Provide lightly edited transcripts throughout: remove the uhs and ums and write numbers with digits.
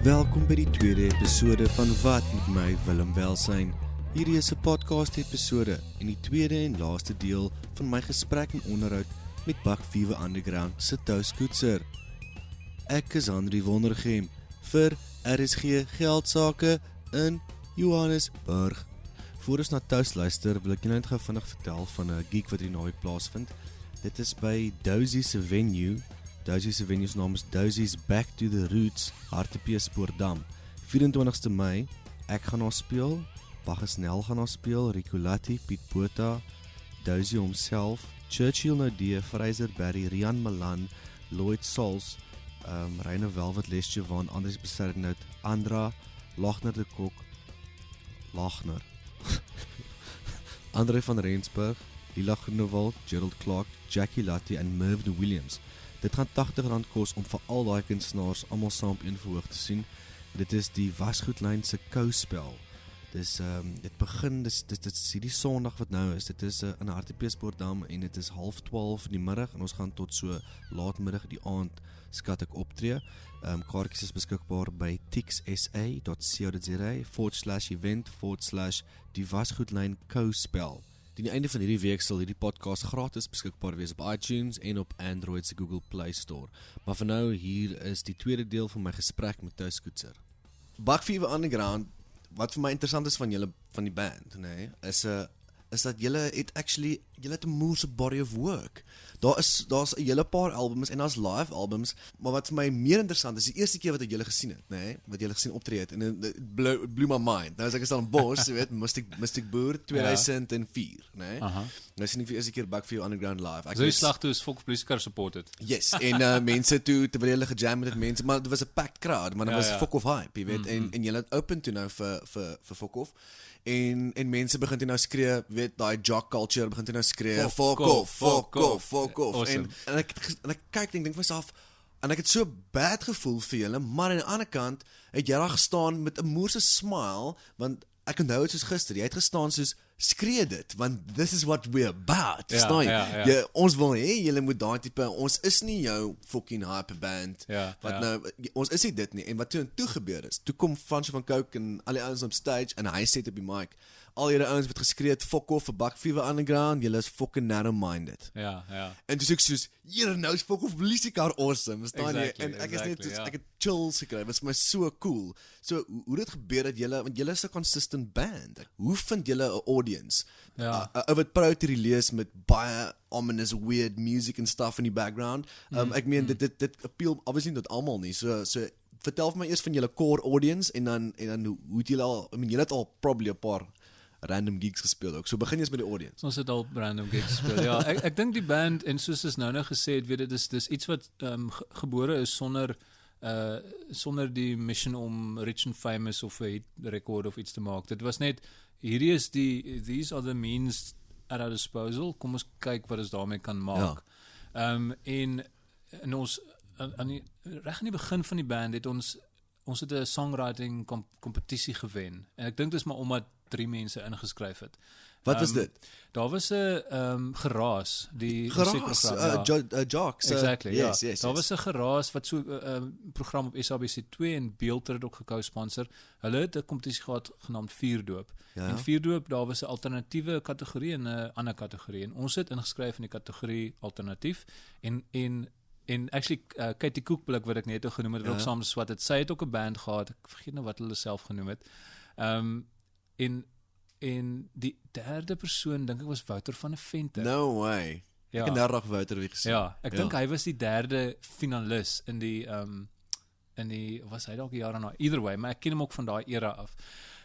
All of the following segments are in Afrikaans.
Welkom by die tweede episode van Wat met my Willem Welsyn. Hierdie is 'n podcast episode en die tweede en laaste deel van my gesprek en onderhoud met Buck Fever Underground se Touskoetser. Ek is Andri Wondergem vir RSG Geldsaake in Johannesburg. Voor ons na Tous luister, wil ek julle net gou vinnig vertel van 'n gig wat hierdie naweek plaasvind. Dit is by Dozy se venue. Dozy se venue se naam is Dozy's Back to the Roots, Hartbeespoort Spoordam. 24ste Mei, ek gaan daar speel, Bacchus Nel gaan daar speel, Rico Latti, Piet Botha, Dozy homself, Churchill Nodee, Fraser Berry, Rian Malan, Lloyd Sals, Reine Velvet, Les Jovan, Andries Beserdnout, Andra, Lachner de Kok, Lachner, André van Rensburg, Lila Groenewald, Gerald Clark, Jackie Latti en Mervyn Williams. Dit gaan R80 kos om vir al daai kunstenaars almal saam op een verhoog te sien. Dit is die Wasgoedlyn se kouspel. Dis dit begin dit is hierdie Sondag wat nou is. Dit is in Hartbeespoort Spoordam en dit is 11:30 in die middag en ons gaan tot so laatmiddag die aand skat ek optree. Kaartjies is beskikbaar by tixsa.co.za/event/die Wasgoedlyn kouspel. Teen die einde van hierdie week sal hierdie podcast gratis beskikbaar wees op iTunes en op Android se Google Play Store. Maar vir nou, hier is die tweede deel van my gesprek met Touskoetser. Buck Fever Underground, wat vir my interessant is van julle van die band, nee, is dat julle het 'n moerse body of work. Daar's 'n hele paar albums en daar's live albums, maar wat vir my meer interessant is, die eerste keer wat ek julle gesien het, nee, wat julle gesien optree het, en it blew my mind. Nou as ek is aan Bos, jy weet, Mystic Boer 2004, nee. Nou sien ek vir eerste keer Buck Fever Underground live. So die slag toe is Fok Blieskar supported. Yes, en mense toe terwyl hulle gejam met mense, maar dit was 'n packed crowd, maar dit was Fok of hype, jy weet, en julle het open toe nou vir Fok of. En mense begin toe nou skree, weet, daai jock culture begin toe nou skree, fuck off. Awesome. En ek kyk en dink vir myself, en ek het so bad gevoel vir julle, maar aan die ander kant het jy daar gestaan met 'n moerse smile, want ek onthou dit soos gister, jy het gestaan soos, skree dit, want this is what we're about, verstaan jy? Ja, ons wil hê, julle moet daai tipe, ons is nie jou fucking hype band, nou, ons is nie dit nie, en wat toe gebeur is, toe kom Fransje van Coke en al die ouens op stage, en hy sê op die mic, al julle ouens wat geskree het, fuck off, vir Buck Fever Underground, julle is fucking narrow-minded. En toe sê ek soos, hier nou is fuck off, Blieskar awesome, verstaan jy? En ek is net, ek het chills gekry, het was vir my so cool. So, hoe dit gebeur dat julle, want julle is 'n consistent band, hoe vind julle 'n audience? Wat proud te release met baie ominous, weird music and stuff in die background. Ek meen, dit appeal obviously tot almal nie, so vertel vir my eers van julle core audience, en dan hoe het julle al, julle het al probably 'n paar random gigs gespeel ook. So begin eens met die audience. Ons het al random gigs gespeel. Ja, ek dink die band, en soos is nou gesê het, weet dit is iets wat gebore is sonder die mission om rich and famous of 'n hit record of iets te maak. Dit was net, these are the means at our disposal. Kom ons kyk wat ons daarmee kan maak. En ons reg aan die begin van die band het ons het 'n songwriting kompetisie gewen. En ek dink dit is maar omdat 3 mense ingeskryf het. Wat was dit? Daar was 'n geraas, die Jocks. Exactly, yes. Daar was 'n geraas wat so 'n program op SABC2 en Beeld het ook co-sponsor. Hulle het 'n kompetisie gehad genaamd Vuurdoop. En Vuurdoop, daar was 'n alternatiewe kategorie en 'n ander kategorie. En ons het ingeskryf in die kategorie alternatief en actually Katie Koekblik wat ek net genoem het, ook saam geswat het. Sy het ook 'n band gehad. Ek vergeet nou wat hulle self genoem het. En die derde persoon dink ek was Wouter van der Venter. No way. Ek het nou Wouter weer gesien. Ja, ek dink hy was die derde finalis in die was hy dalk 'n jaar daarna. Either way, maar ek ken hom ook van daai era af.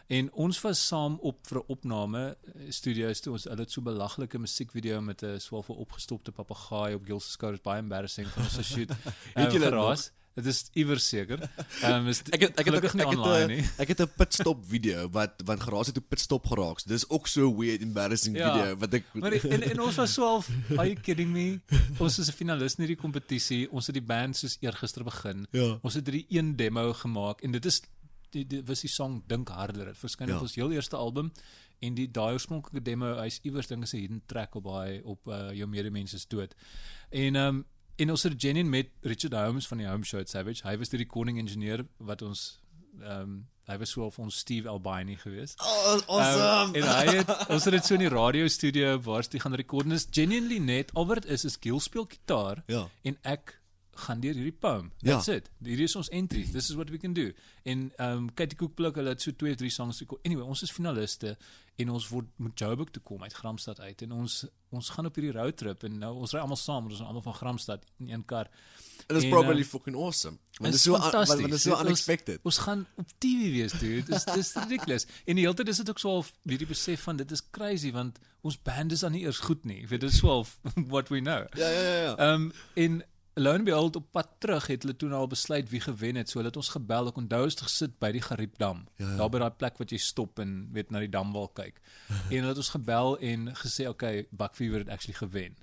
En ons was saam op vir 'n opname studio's toe. Hulle het so belaglike musiekvideo met 'n swaalvol opgestopte papegaai op Gils se skouers, baie embarrassing van ons shoot. Het julle geraas? Dit is iewers seker. Ek het 'n pitstop video wat geraas het op pitstop geraak. So dis ook so weird embarrassing video wat ek maar en ons was so half, are you kidding me? Ons is 'n finalis in hierdie kompetisie. Ons het die band soos eergister begin. Ons het hierdie een demo gemaak en dit was die song Dink Harder. Dit verskyn op ons heel eerste album en daai oorspronklike demo, hy's iewers dink is 'n hidden track op jou medemens is dood. En ons het genuine met Richard Holmes van die Home Show at Savage. Hy was die recording engineer wat ons hy was so of ons Steve Albini geweest. Oh, awesome. En ons het dit so in die radio studio waar die gaan rekord en is genuinely net, al wat dit is Gil speel gitaar en ek gaan deur hierdie poem. That's it. Hierdie is ons entry. This is what we can do. En Katie Koekblik, hulle het so 2 of 3 songs gekom. Anyway, ons is finaliste en ons word met Joburg toe kom uit Gramstad uit en ons gaan op hierdie roadtrip en nou ons ry almal saam, ons is almal van Gramstad in een kar. And it's probably fucking awesome. Want dit is so unexpected. Ons gaan op TV wees, dude. Dis ridiculous. En die hele tyd is dit ook so half hierdie besef van dit is crazy want ons band is dan nie eers goed nie. Jy weet, dit is so half what we know. Ja. En lo and behold, op pad terug het hulle toen al besluit wie gewen het, so hulle het ons gebel, ek onthou ons gesit by die Gariepdam, daar by die plek wat jy stop en weet na die damwal kyk, en hulle het ons gebel en gesê, okay, Buckfever het actually gewen,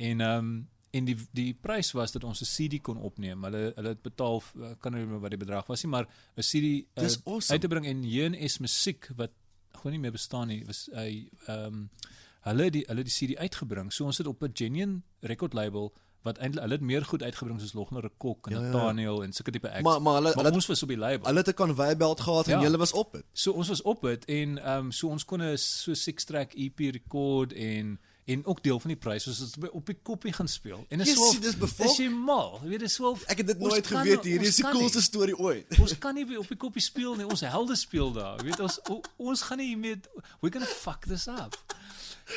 en die prys was dat ons 'n CD kon opneem, hulle het betaal, kan nie meer wat die bedrag was nie, maar 'n CD awesome. uit te bring, en J&S Musiek, wat gewoon nie meer bestaan nie, was hulle die CD uitgebring, so ons het op 'n genuine record label, wat eintlik hulle het meer goed uitgebring soos Logner Rekok en Nathaniel en sulke tipe acts. Maar ons was op die label. Hulle het 'n conveyor-belt gehad en julle was op dit. So ons was op dit en so ons kon 'n so 6-track EP rekord en ook deel van die prys was ons op die koppie gaan speel. En is jy mal? Jy weet dis wel ek het dit nooit geweet hierdie is die coolste storie ooit. Ons kan nie op die koppie speel nie. Ons helde speel daar. Jy weet ons gaan nie met we're going to fuck this up.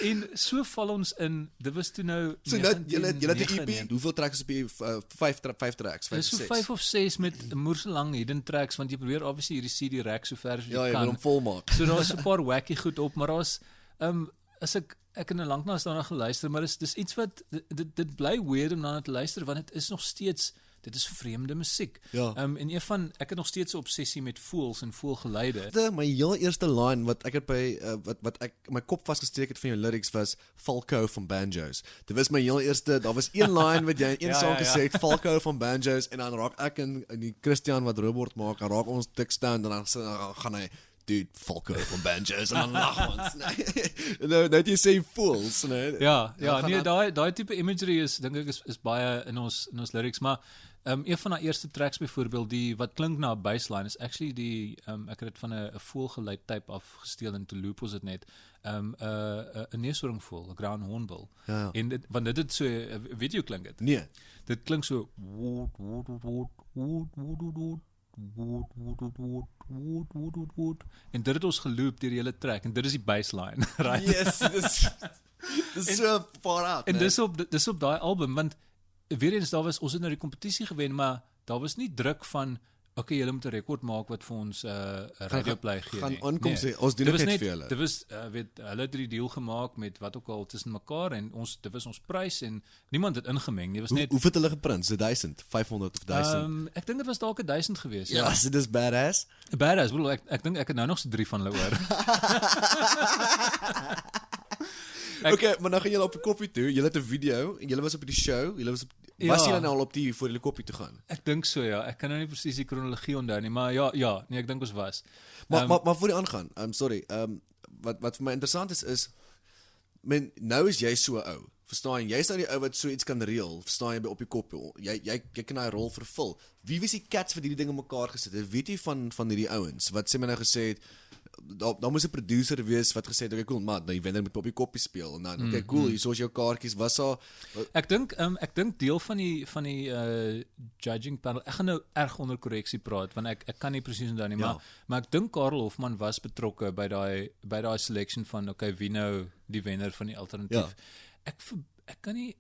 En so val ons in, dit was toe nou so julle het 'n EP, hoeveel tracks op die 5 tracks, 5 so 5 of 6 met moerselang hidden tracks, want jy probeer obviously hierdie CD rack so ver as jy kan. Ja, jy wil hom volmaak. So daar was 'n paar wacky goed op, maar daar's as ek het in 'n lanknaas daarna geluister, maar dis iets wat dit bly weird om daarna te luister, want dit is nog steeds dit is vreemde musiek. Ja. En ek het nog steeds 'n obsessie met voels en voelgeluide. My heel eerste line wat ek het by wat ek my kop vasgesteek het van jou lyrics was Falco van Banjos. Dit was my heel eerste, daar was een line wat jy in een song gesê het, Falco van Banjos, en dan raak ek en die Christian wat robot maak, en raak ons dik staan en dan gaan hy dude, Falco van Banjos, en dan lag ons. Nou dat jy sê fools, nee. Ja, nee, daai tipe imagery is dink ek is baie in ons lyrics, maar een van die eerste tracks byvoorbeeld, die wat klink na 'n bassline is actually die ek het dit van 'n voelgeluid type afgesteel en te loop ons dit net 'n neushoornvoël, 'n ground hornbill. Ja. En want dit het so 'n video klink dit. Nee. Dit klink so en dit het ons geloop deur die hele track en dit is die bassline, right? Yes, dis so far out. En dis op daai album, want weer eens ons het nou die kompetisie gewen, maar daar was nie druk van okay, julle moet 'n rekord maak wat vir ons radioplay gee nie. Gaan aankom sê, ons doen dit net vir julle. Dit was hulle het die deal gemaak met wat ook al tussen mekaar en dit was ons prys en niemand het ingemeng nie. Dit was net Hoeveel het hulle geprint? 1000, 500 of 1000? Ek dink dit was dalk 1000 geweest. Ja, so dis badass. Badass, bedoel ek dink ek het nou nog so 3 van hulle oor. Okay, maar nou gaan julle op die koppie toe. Julle het 'n video en julle was op die show. Julle was julle nou al op die voor die koppie toe gaan? Ek dink so ja. Ek kan nou nie presies die kronologie onthou nie, maar ja, nee, ek dink ons was. Maar voor die aangaan. Wat vir my interessant is nou is jy so ou. Verstaan jy? Jy's nou die ou wat so iets kan reël. Verstaan jy by op die koppie? Jy kan daai rol vervul. Wie was die cats wat hierdie dinge mekaar gesit het? Weet jy van hierdie ouens wat sê my nou gesê het daar moes 'n producer wees wat gesê het okay cool man, nou jy wenner met op die koppie speel en dan okay cool, hier is jou kaartjies, was daar ek dink deel van die judging panel, ek gaan nou erg onder korreksie praat want ek kan nie presies onthou nie, maar ek dink Karel Hofman was betrokke by daai selection van okay wie nou die wenner van die alternatief. Ek kan nie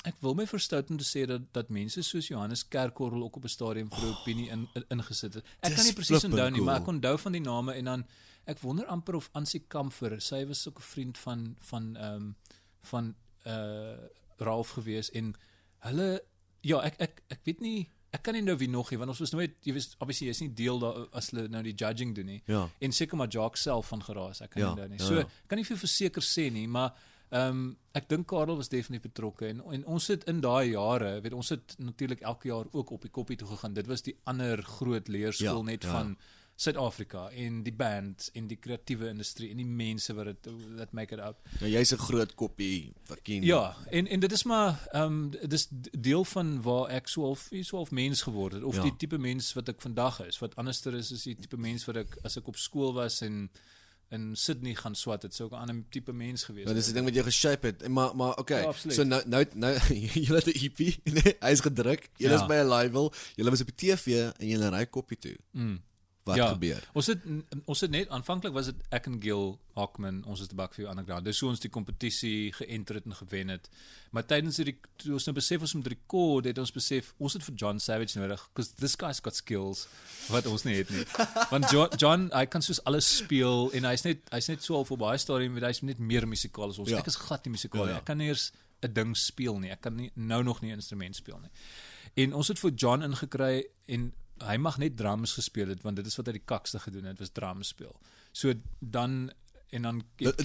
ek wil my verstout om te sê dat mense soos Johannes Kerkorrel ook op 'n stadium vir 'n opinie ingesit het. Ek kan nie presies onthou nie, maar ek onthou van die name en dan ek wonder amper of Ansie Kamfer, sy was ook 'n vriend van Ralph gewees en hulle ek weet nie, ek kan nie nou wie nog nie, want ons was nooit, jy weet obviously jy is nie deel daar as hulle nou die judging doen nie. Ja. En seker maar Jacques self van geraas, ek kan nie onthou nie. So kan nie vir verseker sê nie, maar ek dink Karel was definitief betrokke en ons het in daai jare, ons het natuurlik elke jaar ook op die koppie toe gegaan. Dit was die ander groot leerskool van Suid-Afrika en die band en die kreatiewe industrie en die mense wat that make it up. Nou jy's 'n groot koppie verken. Ja, en dit is maar dit is deel van waar ek so half mens geword het of die tipe mens wat ek vandag is. Wat anderster is die tipe mens wat ek as ek op skool was en in Sydney gaan swat het, sou ek 'n ander tipe mens gewees het. Ja, dis die ding wat jy geshape het. Maar okay. Ja, so nou jy het 'n EP, nee, hy's gedruk. Jy is by 'n label. Jy was op die TV en jy ry koppie toe. Wat gebeur? Ons het net aanvanklik was dit ek en Gil Hockman, ons is die Buckview Underground. Dis hoe ons die kompetisie geënter het en gewen het. Maar tydens toe ons nou besef ons moet rekord, het ons besef ons het vir John Savage nodig because this guy's got skills wat ons nie het nie. Want John, hy kan soos alles speel en hy's net so al vir baie stadium, hy's net meer musikaal as ons. Ek is glad nie musikaal nie. Ek kan nie eers 'n ding speel nie. Ek kan nie nou nog nie 'n instrument speel nie. En ons het vir John ingekry en hy mag net drums gespeel het, want dit is wat hy die kakste gedoen het, was drums speel. So dan dit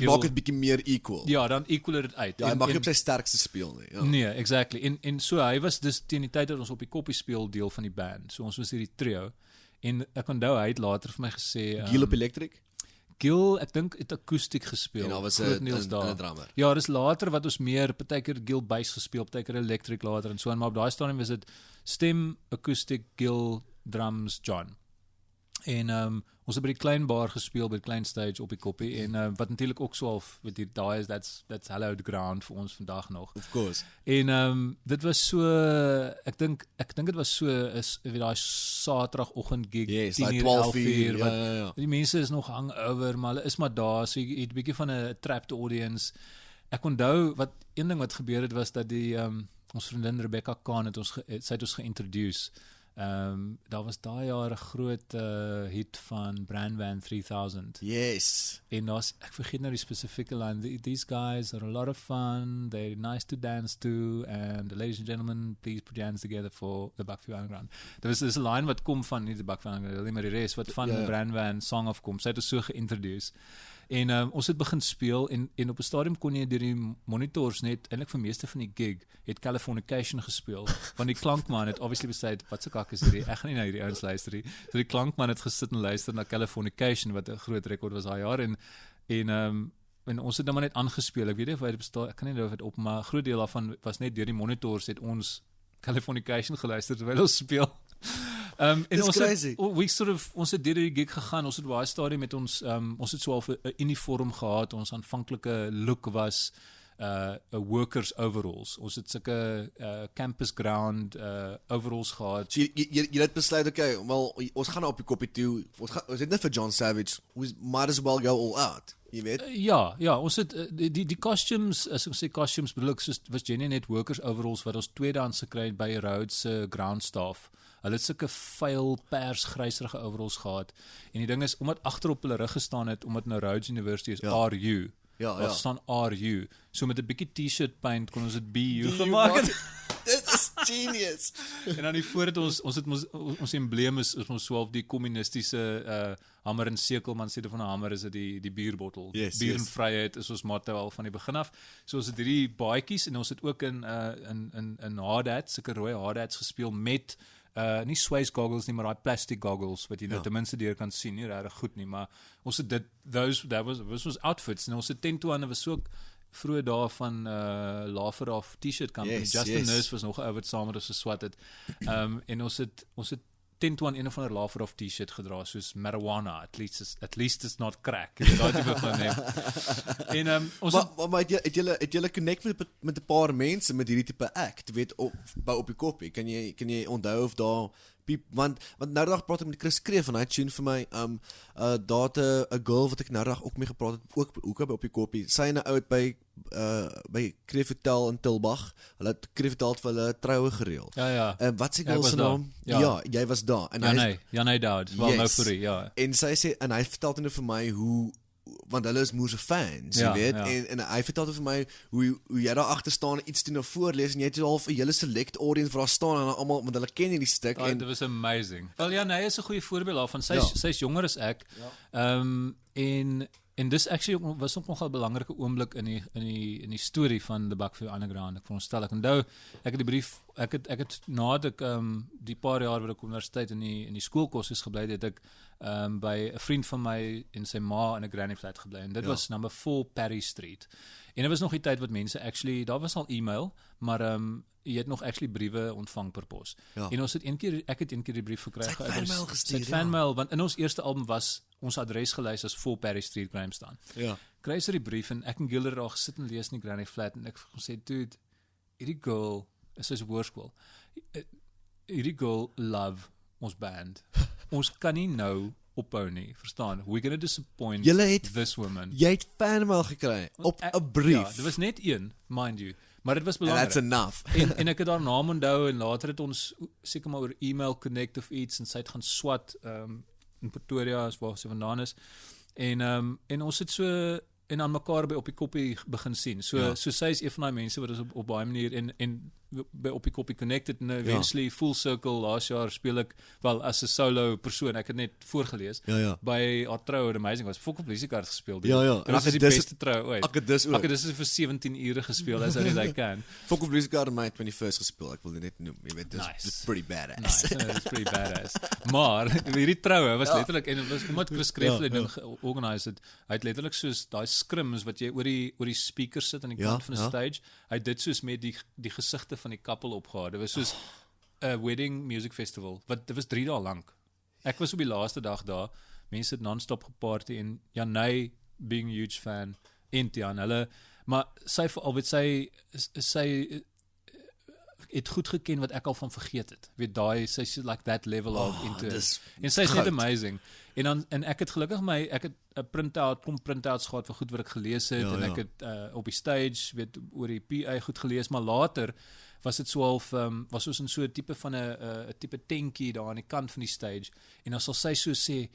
maak dit bietjie meer equal. Ja, dan equal dit uit. Ja, hy mag nie op sy sterkste speel nie. Ja. Nee, exactly. En so hy was dus teen die tyd dat ons op die koppie speel deel van die band. So ons was hierdie trio. En ek onthou hy het later vir my gesê Gil op electric? Gil, ek dink het akoestiek gespeel. En daar was 'n drummer. Ja, dis later wat ons meer partykeer Gil bass gespeel, partykeer electric later en so en maar op daai stadium was dit stem, akoestiek, Gil, drums, John. En ons het by die klein bar gespeel, by die klein stage op die koppie en wat natuurlik ook so half met die daai is that's hallowed ground vir ons vandag nog. Of course. En dit was so ek dink dit was so is weet daai Saterdagoggend gig 10:00 ja. Die mense is nog hangover, maar hulle is maar daar, so jy het 'n bietjie van 'n trapped audience. Ek onthou een ding wat gebeur het was dat die ons vriendin Rebecca Khan het sy het ons geïntroduce. Daar was daai jaar 'n groot hit van Brand Van 3000. Yes. En ek vergeet nou die spesifieke line. These guys are a lot of fun. They're nice to dance to. And ladies and gentlemen, please put your hands together for the Buckview Underground. Dis 'n line wat kom van nie die Buckview Underground, maar die res wat van die Brand Van song afkom. Sy het ons so geïntroduce. En ons het begin speel en op 'n stadium kon jy deur die monitors net eintlik vir meeste van die gig het Californication gespeel. Want die klankman het obviously besluit wat se kak is hierdie? Ek gaan nie na hierdie ouens luister nie. So die klankman het gesit en luister na Californication wat 'n groot rekord was daai jaar en ons het dan maar net aangespeel. Ek weet nie of hy bestaan, ek kan nie nou of dit op maar 'n groot deel daarvan was net deur die monitors het ons Californication geluister terwyl ons speel. En ons het deur die gig gegaan, ons het baie stadium met ons het so half 'n uniform gehad, ons aanvanklike look was 'n workers overalls. Ons het sulke campus ground overalls gehad. So jy het besluit okay, wel ons gaan op die koppie toe. Ons het net vir John Savage, we might as well go all out. Jy weet? Ja, ons het die costumes, as ek sê costumes bedoel ek soos was Jenny net workers overalls wat ons tweedehands gekry het by Rhodes se ground staff. Hulle het sulke vuil pers gryserige overalls gehad. En die ding is omdat agterop hulle rug gestaan het omdat nou Rhodes University is RU. Ja. Staan RU. So met 'n bietjie T-shirt paint kon ons dit BU gemaak het. Dit is genius. En dan voor het ons embleem is ons so half die kommunistiese hamer en sekel, man sê dit van 'n hamer is dit die bierbottel. Bier en vryheid is ons motto al van die begin af. So ons het hierdie baadjies en ons het ook in hard hats, sulke rooi hard hats gespeel met nie Swayze goggles nie, maar daai plastic goggles wat jy nou ten minste deur kan sien, nie regtig goed nie, maar ons het dit that was outfits en ons het tent toe aan was so vroeë dae van Laugher Off T-shirt company. Justin Nurse was nog oor saam met ons geswat het. En ons het tent toe aan een of ander Laugher Off T-shirt gedra soos marijuana, at least it's not crack. Daai tipe van neem. En ons maar het julle connect met 'n paar mense met hierdie tipe act, weet op die koppie. Kan jy onthou of daar want nou dag praat ek met Chris Kreef en hy tune vir my daar 'n girl wat ek nou dag ook mee gepraat het ook op die koppie. Sy en 'n ou by Kreef Hotel in Tilbag. Hulle het Kreef Hotel vir hulle troue gereël. Ja. En wat se girl se naam? Ja, jy was daar. En Janey Dowd, wel nou vir ja. En sy sê en hy vertel net vir my hoe want hulle is moerse fans, jy weet, en hy vertel vir my hoe jy daar agter staan iets toe nou voorlees en jy het half 'n hele select audience vir daar staan en almal want hulle ken hierdie stuk en dit was amazing. Wel hy is 'n goeie voorbeeld daarvan. Sy's jonger as ek. En dis actually was ook nogal 'n belangrike oomblik in die storie van the Buckview Underground. Ek veronderstel ek onthou ek het die brief ek het nadat ek die paar jaar wat ek op universiteit in die skoolkosses gebly het ek by 'n vriend van my en sy ma in 'n granny flat gebly en dit was number 4 Parry Street. En dit was nog die tyd wat mense actually, daar was al e-mail, maar jy het nog actually briewe ontvang per pos. En ons het ek het een keer die brief gekry. Sy het fanmail gestuur. Sy het fanmail, want in ons eerste album was ons adres gelys as 4 Parry Street Grahamstown. Ja. Kry sy die brief en ek en Gilder daar gesit en lees in die granny flat en ek gesê, dude, hierdie girl, is sy hoërskool. Hierdie girl love ons band. Ons kan nie nou ophou nie, verstaan? We're gonna disappoint this woman. Jy het fanmail gekry op 'n brief. Ja, dit was net een, mind you. Maar dit was belangrik. And that's enough. en ek het haar naam onthou en later het ons seker maar oor e-mail connect of iets en sy het gaan swat in Pretoria as waar sy vandaan is. En ons het so en aan mekaar by op die koppie begin sien. So sy is een van daai mense wat ons op baie manier en by op die koppie connected en eventually full circle laas jaar speel ek wel as 'n solo persoon. Ek het net voorgelees by haar trou en amazing was Fok op Lysiekaart gespeel. Ja. En dit is die beste trou ooit. Ek het dis vir 17 ure gespeel as I can. Fok op Lysiekaart my 21st gespeel. Ek wil dit net noem. Jy weet dis pretty badass. Nice. It's pretty badass. Maar hierdie troue was letterlik en dit was omdat Chris Krefle dit georganiseer het. Hy het letterlik soos daai scrims wat jy oor die speaker sit aan die kant van die stage. Hy het dit soos met die gesigte van die couple opgehaal. Dit was soos 'n wedding music festival. Wat dit was 3 dae lank. Ek was op die laaste dag daar. Mense het non-stop geparty en Janey being a huge fan en Tian hulle, maar sy albei sy het goed geken wat ek al van vergeet het. Weet daai sy's like that level of into en sy's net amazing. En ek het gelukkig ek het 'n printouts gehad van goed wat ek gelees het en ek het op die stage weet oor die PA goed gelees, maar later was dit so half was ons in so 'n tipe van 'n tipe tentjie daar aan die kant van die stage en dan sal sy so sê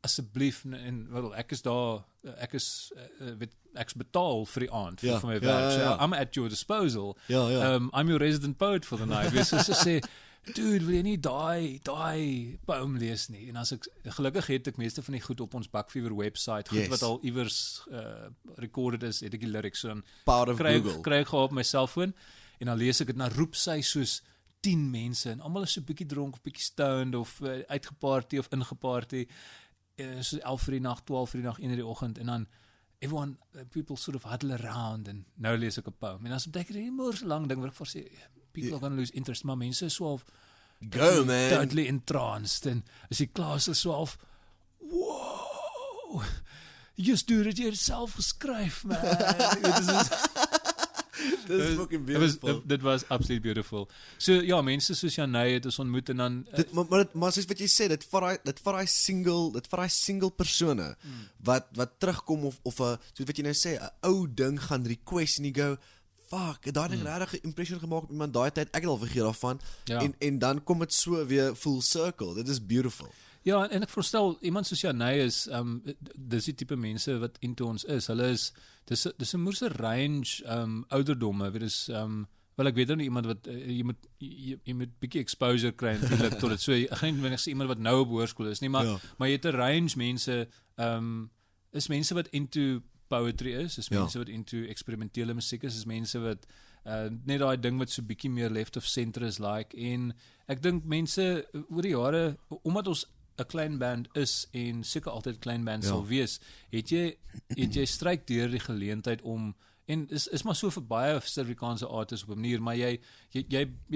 asseblief en wel ek is daar ek's betaal vir die aand vir my werk. So I'm at your disposal. I'm your resident poet for the night. Wees so sê dude, wil jy nie daai poem lees nie? En as ek gelukkig het ek meeste van die goed op ons Bakfever website, goed wat al iewers recorded is, het ek die lyrics so dan kry ek gehad op my selfoon en dan lees ek dit, dan roep sy soos 10 mense en almal is so bietjie dronk of bietjie stoned of uitgeparty of ingeparty. So 11 uur die nag, 12 uur die nag, 1 uur die oggend en dan everyone, people sort of huddle around en nou lees ek 'n poem. En dan betek dit nie so lang ding wat ek vir sê people are going to lose interest, maar mense is so of go man, totally entranced en as jy klaar is so of wow, you just do it yourself geskryf man. This is fucking beautiful. Dit was absolutely beautiful. So ja, mense soos Janey het ons ontmoet en dan maar soos wat jy sê, dit vat daai single persone wat terugkom of soos wat jy nou sê, 'n ou ding gaan request en jy go fuck, het daai ding regtig 'n impression gemaak op iemand daai tyd. Ek het al vergeet daarvan en dan kom dit so weer full circle. Dit is beautiful. Ja, en ek voorstel iemand soos Janey is dis die tipe mense wat into ons is. Hulle is dis 'n moerse range ouderdomme. Weet dis wel ek weet nou iemand wat jy moet bietjie exposure kry eintlik tot dit. So geen wanneer sê iemand wat nou op hoërskool is nie, maar jy het 'n range mense is mense wat into poetry is mense wat into eksperimentele musiek is mense wat net daai ding wat so bietjie meer left of center is like en ek dink mense oor die jare omdat ons 'n klein band is en seker altyd klein band sal wees, het jy stryk deur die geleentheid om en is maar so vir baie Suid-Afrikaanse artists op 'n manier, maar jy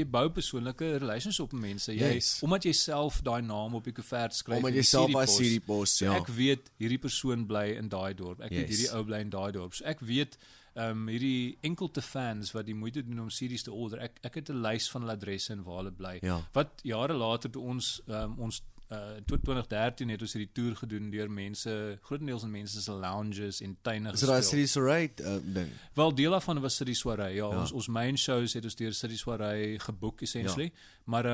bou persoonlike relations op mense. Omdat jy self daai naam op die koevert skryf, omdat jy self daai CD-pos, ek weet hierdie persoon bly in daai dorp. Ek weet hierdie ou bly in daai dorp. So ek weet hierdie enkelte fans wat die moeite doen om CD's te order. Ek het 'n lys van hulle adresse en waar hulle bly. Wat jare later toe ons 2013 het ons hierdie toer gedoen deur mense, grootendeels in mense se lounges en tuine gespeel. So daai City Soirée ding. Wel deel daarvan was City Soirée. Ons main shows het ons deur City Soirée geboek essentially. Maar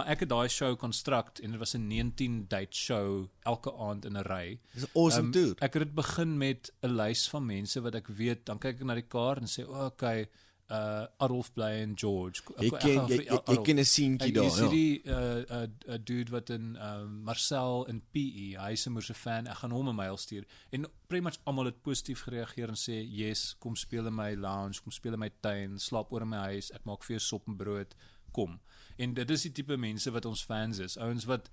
ek het daai show construct en dit was 'n 19 date show elke aand in 'n ry. Dis 'n awesome tour. Ek het dit begin met 'n lys van mense wat ek weet, dan kyk ek na die kaart en sê, okay, Adolf bly en George. Jy ken 'n seentjie daar. Jy sien die dude wat in Marcel in PE, hy is 'n moerse fan. Ek gaan hom 'n mail stuur. En pretty much almal het positief gereageer en sê, "Yes, kom speel in my lounge, kom speel in my tuin, slaap oor in my huis, ek maak vir jou sop en brood, kom." En dit is die tipe mense wat ons fans is. Ouens wat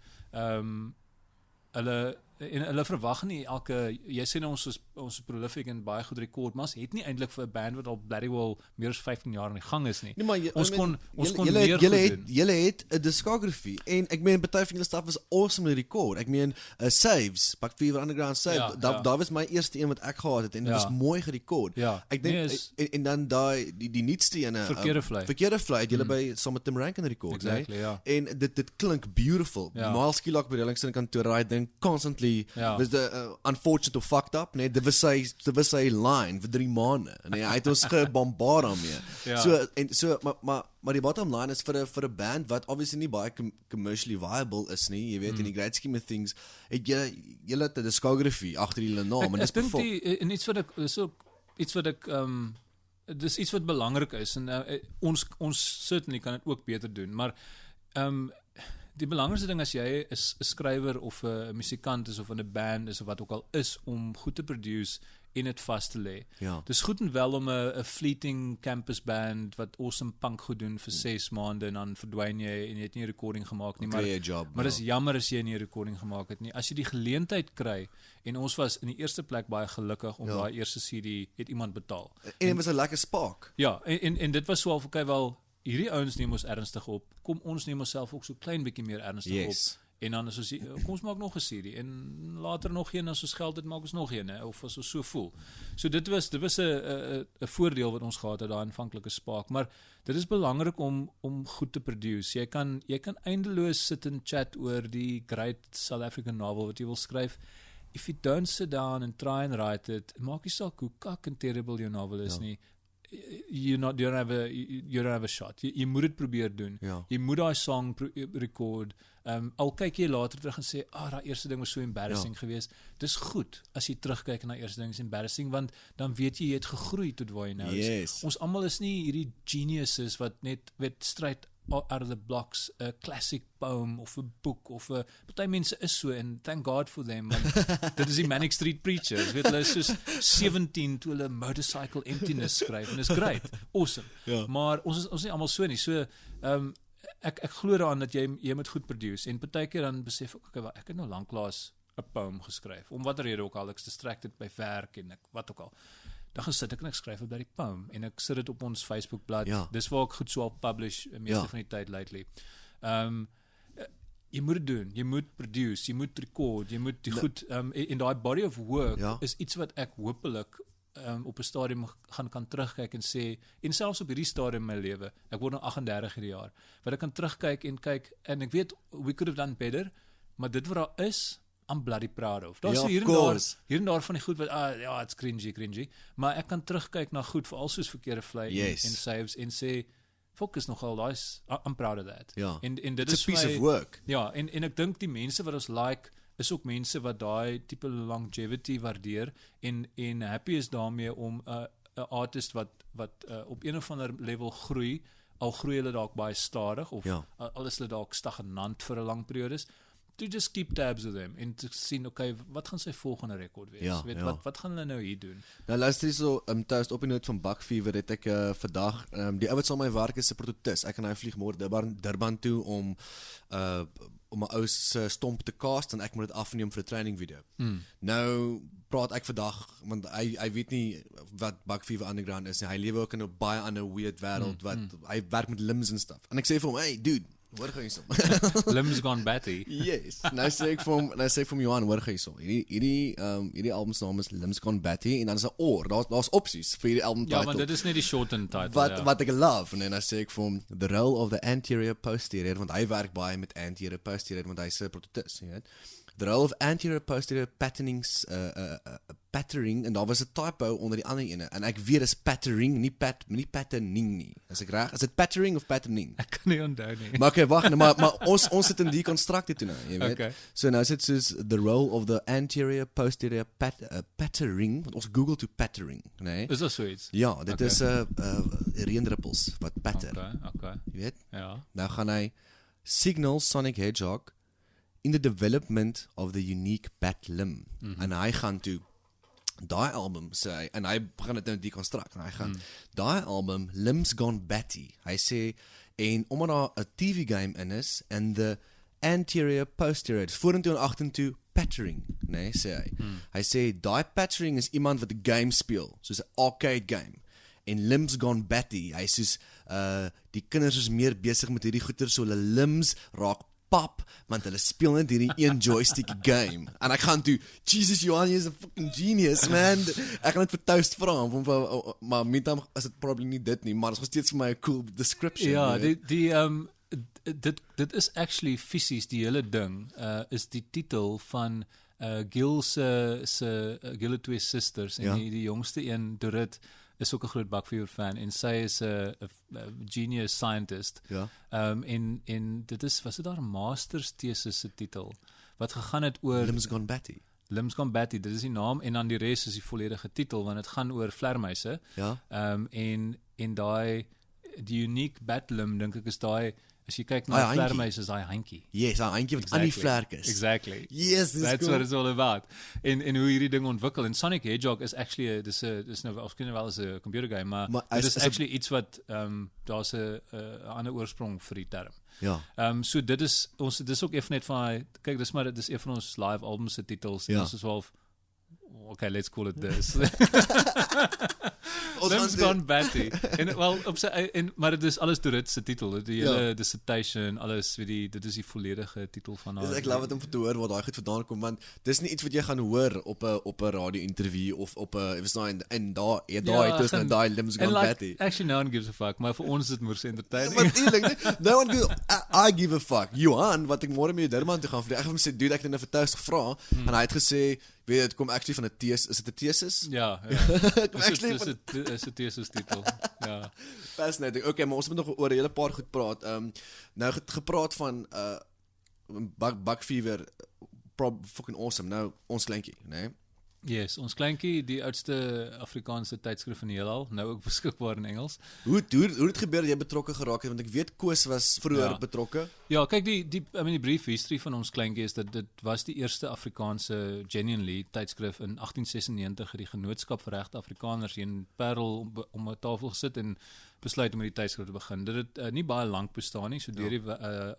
hulle verwag nie jy sê nou ons is prolific en baie goed rekord, maar ons het nie eintlik vir 'n band wat al bloody well meer as 15 jaar aan die gang is nie. Nee, maar ons kon meer goed doen. Julle het 'n discography en ek meen party van julle stuff was awesome record. Ek meen Saves, Buck Fever Underground Saves, daar was my eerste een wat ek gehad het en dit was mooi gerekord. Ek dink en dan daai die nuutste ene Verkeerde Vlei het julle by saam met Tim Rankin rekord, exactly, en dit klink beautiful. Miles Skillock by Rillington kantoor, daai ding constantly was the unfortunate of fucked up, nee, dit was sy line vir 3 maande. Nee, hy het ons gebombardeer daarmee. Maar die bottom line is vir 'n band wat obviously nie baie commercially viable is nie, jy weet, in die great scheme of things, het julle het 'n discography agter julle naam en dis perform. En iets wat ek dis iets wat belangrik is en ons certainly kan dit ook beter doen, maar die belangrikste ding as jy 'n skrywer of 'n musikant is of in 'n band is of wat ook al is om goed te produce en dit vas te lê. Dis goed en wel om 'n fleeting campus band wat awesome punk goed doen vir 6 maande en dan verdwyn jy en jy het nie 'n recording gemaak nie, maar dis jammer as jy nie 'n recording gemaak het nie. As jy die geleentheid kry en ons was in die eerste plek baie gelukkig om daai eerste CD het iemand betaal. En dit was 'n lekker spark. Ja, en dit was so al okay wel hierdie ouens neem ons ernstig op. Kom ons neem onsself ook so klein bietjie meer ernstig op. En dan is ons kom ons maak nog 'n serie en later nog een as ons geld het maak ons nog een, of as ons so voel. So dit was 'n voordeel wat ons gehad het daai aanvanklike spark, maar dit is belangrik om goed te produce. Jy kan eindeloos sit en chat oor die great South African novel wat jy wil skryf. If you don't sit down and try and write it, maak nie saak hoe kak en terrible jou novel is nie. You don't have a shot. Jy moet dit probeer doen. Jy moet daai song record. Al kyk jy later terug en sê, daai eerste ding was so embarrassing geweest. Dis goed as jy terugkyk na eerste ding is embarrassing, want dan weet jy het gegroei tot waar jy nou is. Ons almal is nie hierdie geniuses wat net straight out of the blocks 'n classic poem of 'n boek of 'n party mense is so and thank God for them, want dit is die Manic Street Preachers, weet hulle is soos 17 toe hulle Motorcycle Emptiness skryf en is great, awesome. Maar ons is nie almal so nie. So ek glo daaraan dat jy moet goed produce en partykeer dan besef ek okay, ek het nou lanklaas 'n poem geskryf om watter rede ook al, ek's distracted by werk en wat ook al. Dan gaan sit ek en ek skryf op daai poem en ek sit dit op ons Facebookblad. Dis waar ek goed so al publish meeste van die tyd lately. Jy moet dit doen, jy moet produce, jy moet record, jy moet die goed en daai body of work is iets wat ek hopelik op 'n stadium kan terugkyk en sê, en selfs op hierdie stadium in my lewe, ek word nou 38 hierdie jaar, wat ek kan terugkyk en ek weet we could have done better, maar dit wat daar is, I'm bloody proud of. Daar's hier en daar van die goed wat it's cringy, maar ek kan terugkyk na goed veral soos Verkeerde Vlei en Saves en sê focus nogal I'm proud of that. En dit is 'n piece of work. Ja, en ek dink die mense wat ons like is ook mense wat daai tipe longevity waardeer en happy is daarmee om 'n artist wat op een of ander level groei, al groei hulle dalk baie stadig of al is hulle dalk stagnant vir 'n lang periode, to just keep tabs with them en te sien, okay, wat gaan sy volgende rekord wees? Wat gaan hulle nou hier doen? Nou luister hier so, thuis op die noot van Buck Fever het ek vandag, die ou wat saam met my werk is 'n prototis. Ek en hy vlieg môre Durban toe om 'n ou se stomp te cast en ek moet dit afneem vir 'n training video. Nou praat ek vandag, want hy weet nie wat Buck Fever Underground is nie. Hy lewe ook in 'n baie ander weird wêreld wat hy werk met limbs en stuff. En ek sê vir hom, hey dude, hoor gou hierso. Limbs gone batty. Yes. Nou sê ek vir hom Johan, hoor gou hierso. Hierdie album se naam is Limbs Gone Batty en dan is 'n oor. Daar's opsies vir hierdie album title. Ja, want dit is net die shortened title. Wat ek love en dan sê ek vir hom the role of the anterior posterior, want hy werk baie met anterior posterior want hy's 'n prototis, jy weet. The role of anterior posterior patterning en daar was 'n typo onder die ander ene en ek weet dis patterning, nie patterning nie. Is ek reg? Is dit patterning of patterning? Ek kan nie onthou nie. Maar okay, wag, maar ons sit in die konstrukte toe nou, jy weet. Okay. So nou sit soos the role of the anterior posterior patterning, want ons Google to patterning, nee. Is dat so iets? Ja, dit is reendruppels wat patter. Okay. Jy weet? Ja. Nou gaan hy signal Sonic Hedgehog in the development of the unique bat limb. En hy gaan toe daai album sê, en hy begin dit nou deconstruct, en hy gaan daai album Limbs Gone Batty, hy sê, en omdat daar 'n TV game in is, and the anterior, posterior. Dis vorentoe en agtertoe patchering, nee, sê hy. Hy sê daai patchering is iemand wat 'n game speel, soos 'n arcade game. En limbs gone batty. Hy sê die kinders is meer besig met hierdie goeie so hulle limbs raak pap, want hulle speel net hierdie een joystick game. En ek gaan toe, Jesus Johan, is a fucking genius, man. Ek gaan net vir Toast vra, maar meantime is dit probably nie dit nie, maar dit is steeds vir my 'n cool description. Ja, dit is actually fisies die hele ding, is die titel van Gil se Gil het 2 susters, en die jongste een, Dorit, is ook 'n groot Buckfever fan, en sy is 'n genius scientist. Ja. En dit is, was dit daar 'n master's thesis se titel wat gegaan het oor Limbs Gone Batty. Limbs Gone Batty, dit is die naam, en dan die res is die volledige titel, want dit gaan oor vlermuise. Ja. En daai die unique bat limb, dink ek is daai, as jy kyk na vlermuis, is daai handjie. Yes, daai handjie wat aan die vlerk is. Exactly. Yes, that's cool. What it's all about. En hoe hierdie ding ontwikkel. En Sonic Hedgehog is actually dis nou waarskynlik wel as 'n computer game, maar dit is actually iets wat daar's 'n ander oorsprong vir die term. Ja. So dit is dis ook effe net van kyk, dis een van ons live albums se titels, en ons is wel okay, let's call it this. Limbs Gone Batty. Maar dit is alles deur dit se titel, die hele dissertation, alles, dit is die volledige titel van haar. Ek love dit om te hoor waar daai goed vandaan kom, want dis nie iets wat jy gaan hoor op 'n radio-interview of op 'n daai tussen daai Limbs Gone Batty. Actually, no one gives a fuck, maar vir ons is dit moeë entertaining. Want eerlik, no one gives I give a fuck. Johan, wat ek môre met Durban toe gaan vlieg, ek het hom sê, dude, ek het net vir Thuis gevra, en hy het gesê, weet jy, dit kom actually van 'n thesis. Is dit 'n thesis? Ja. Is 'n thesis titel. Ja. Fascinating. Okay, maar ons moet nog oor 'n hele paar goed praat. Nou gepraat van Buckfever, fucking awesome. Nou ons kleintjie, né? Nee? Yes, ons kleintjie, die oudste Afrikaanse tydskrif in die heelal, nou ook beskikbaar in Engels. Hoe het gebeur dat jy betrokke geraak het, want ek weet Koos was vroeër betrokke. Ja, kyk, die brief history van ons kleintjie is dat dit was die eerste Afrikaanse genuinely tydskrif in 1896, die Genootskap vir Regte Afrikaners hier in Parel om 'n tafel gesit en besluit om hierdie tydskrif te begin. Dit het nie baie lank bestaan nie, so deur die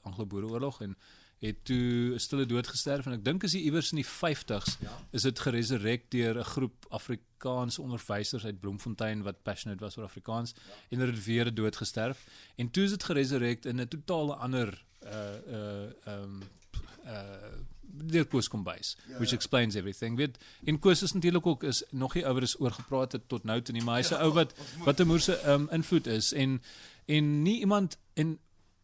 Anglo-Boereoorlog, en het toe stille dood gesterf, en ek dink is iewers in die 50s is dit geresurrect deur 'n groep Afrikaanse onderwysers uit Bloemfontein wat passionate was oor Afrikaans, en het weer dood gesterf, en toe is dit geresurrect in 'n totaal ander deur Koos Kombuis, which explains everything. Weet, en Koos is natuurlik ook is nog nie ouer as oor gepraat het tot nou toe nie, maar hy's 'n ou wat 'n moerse invloed is, en nie iemand, en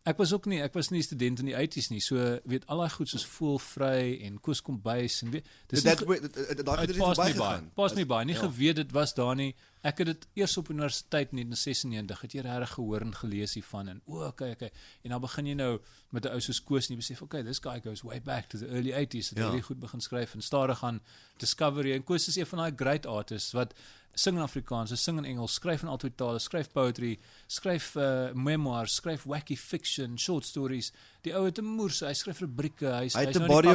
ek was nie student in die 80s nie, so weet al daai goed soos Voelvry en Koos Kombuis, en weet, dis pas my by, nie geweet dit was daar nie. Ek het dit eers op universiteit in 96 het jy regtig gehoor en gelees hiervan, en okay, en dan begin jy nou met 'n ou soos Koos, en jy besef, okay, this guy goes way back to the early 80s, het hy goed begin skryf, en stadig gaan discovery, en Koos is een van daai great artists wat sing in Afrikaans, sing in Engels, skryf in al twee tale, skryf poetry, skryf memoirs, skryf wacky fiction, short stories. Die ou het 'n moerse, hy skryf rubrieke, hy het 'n body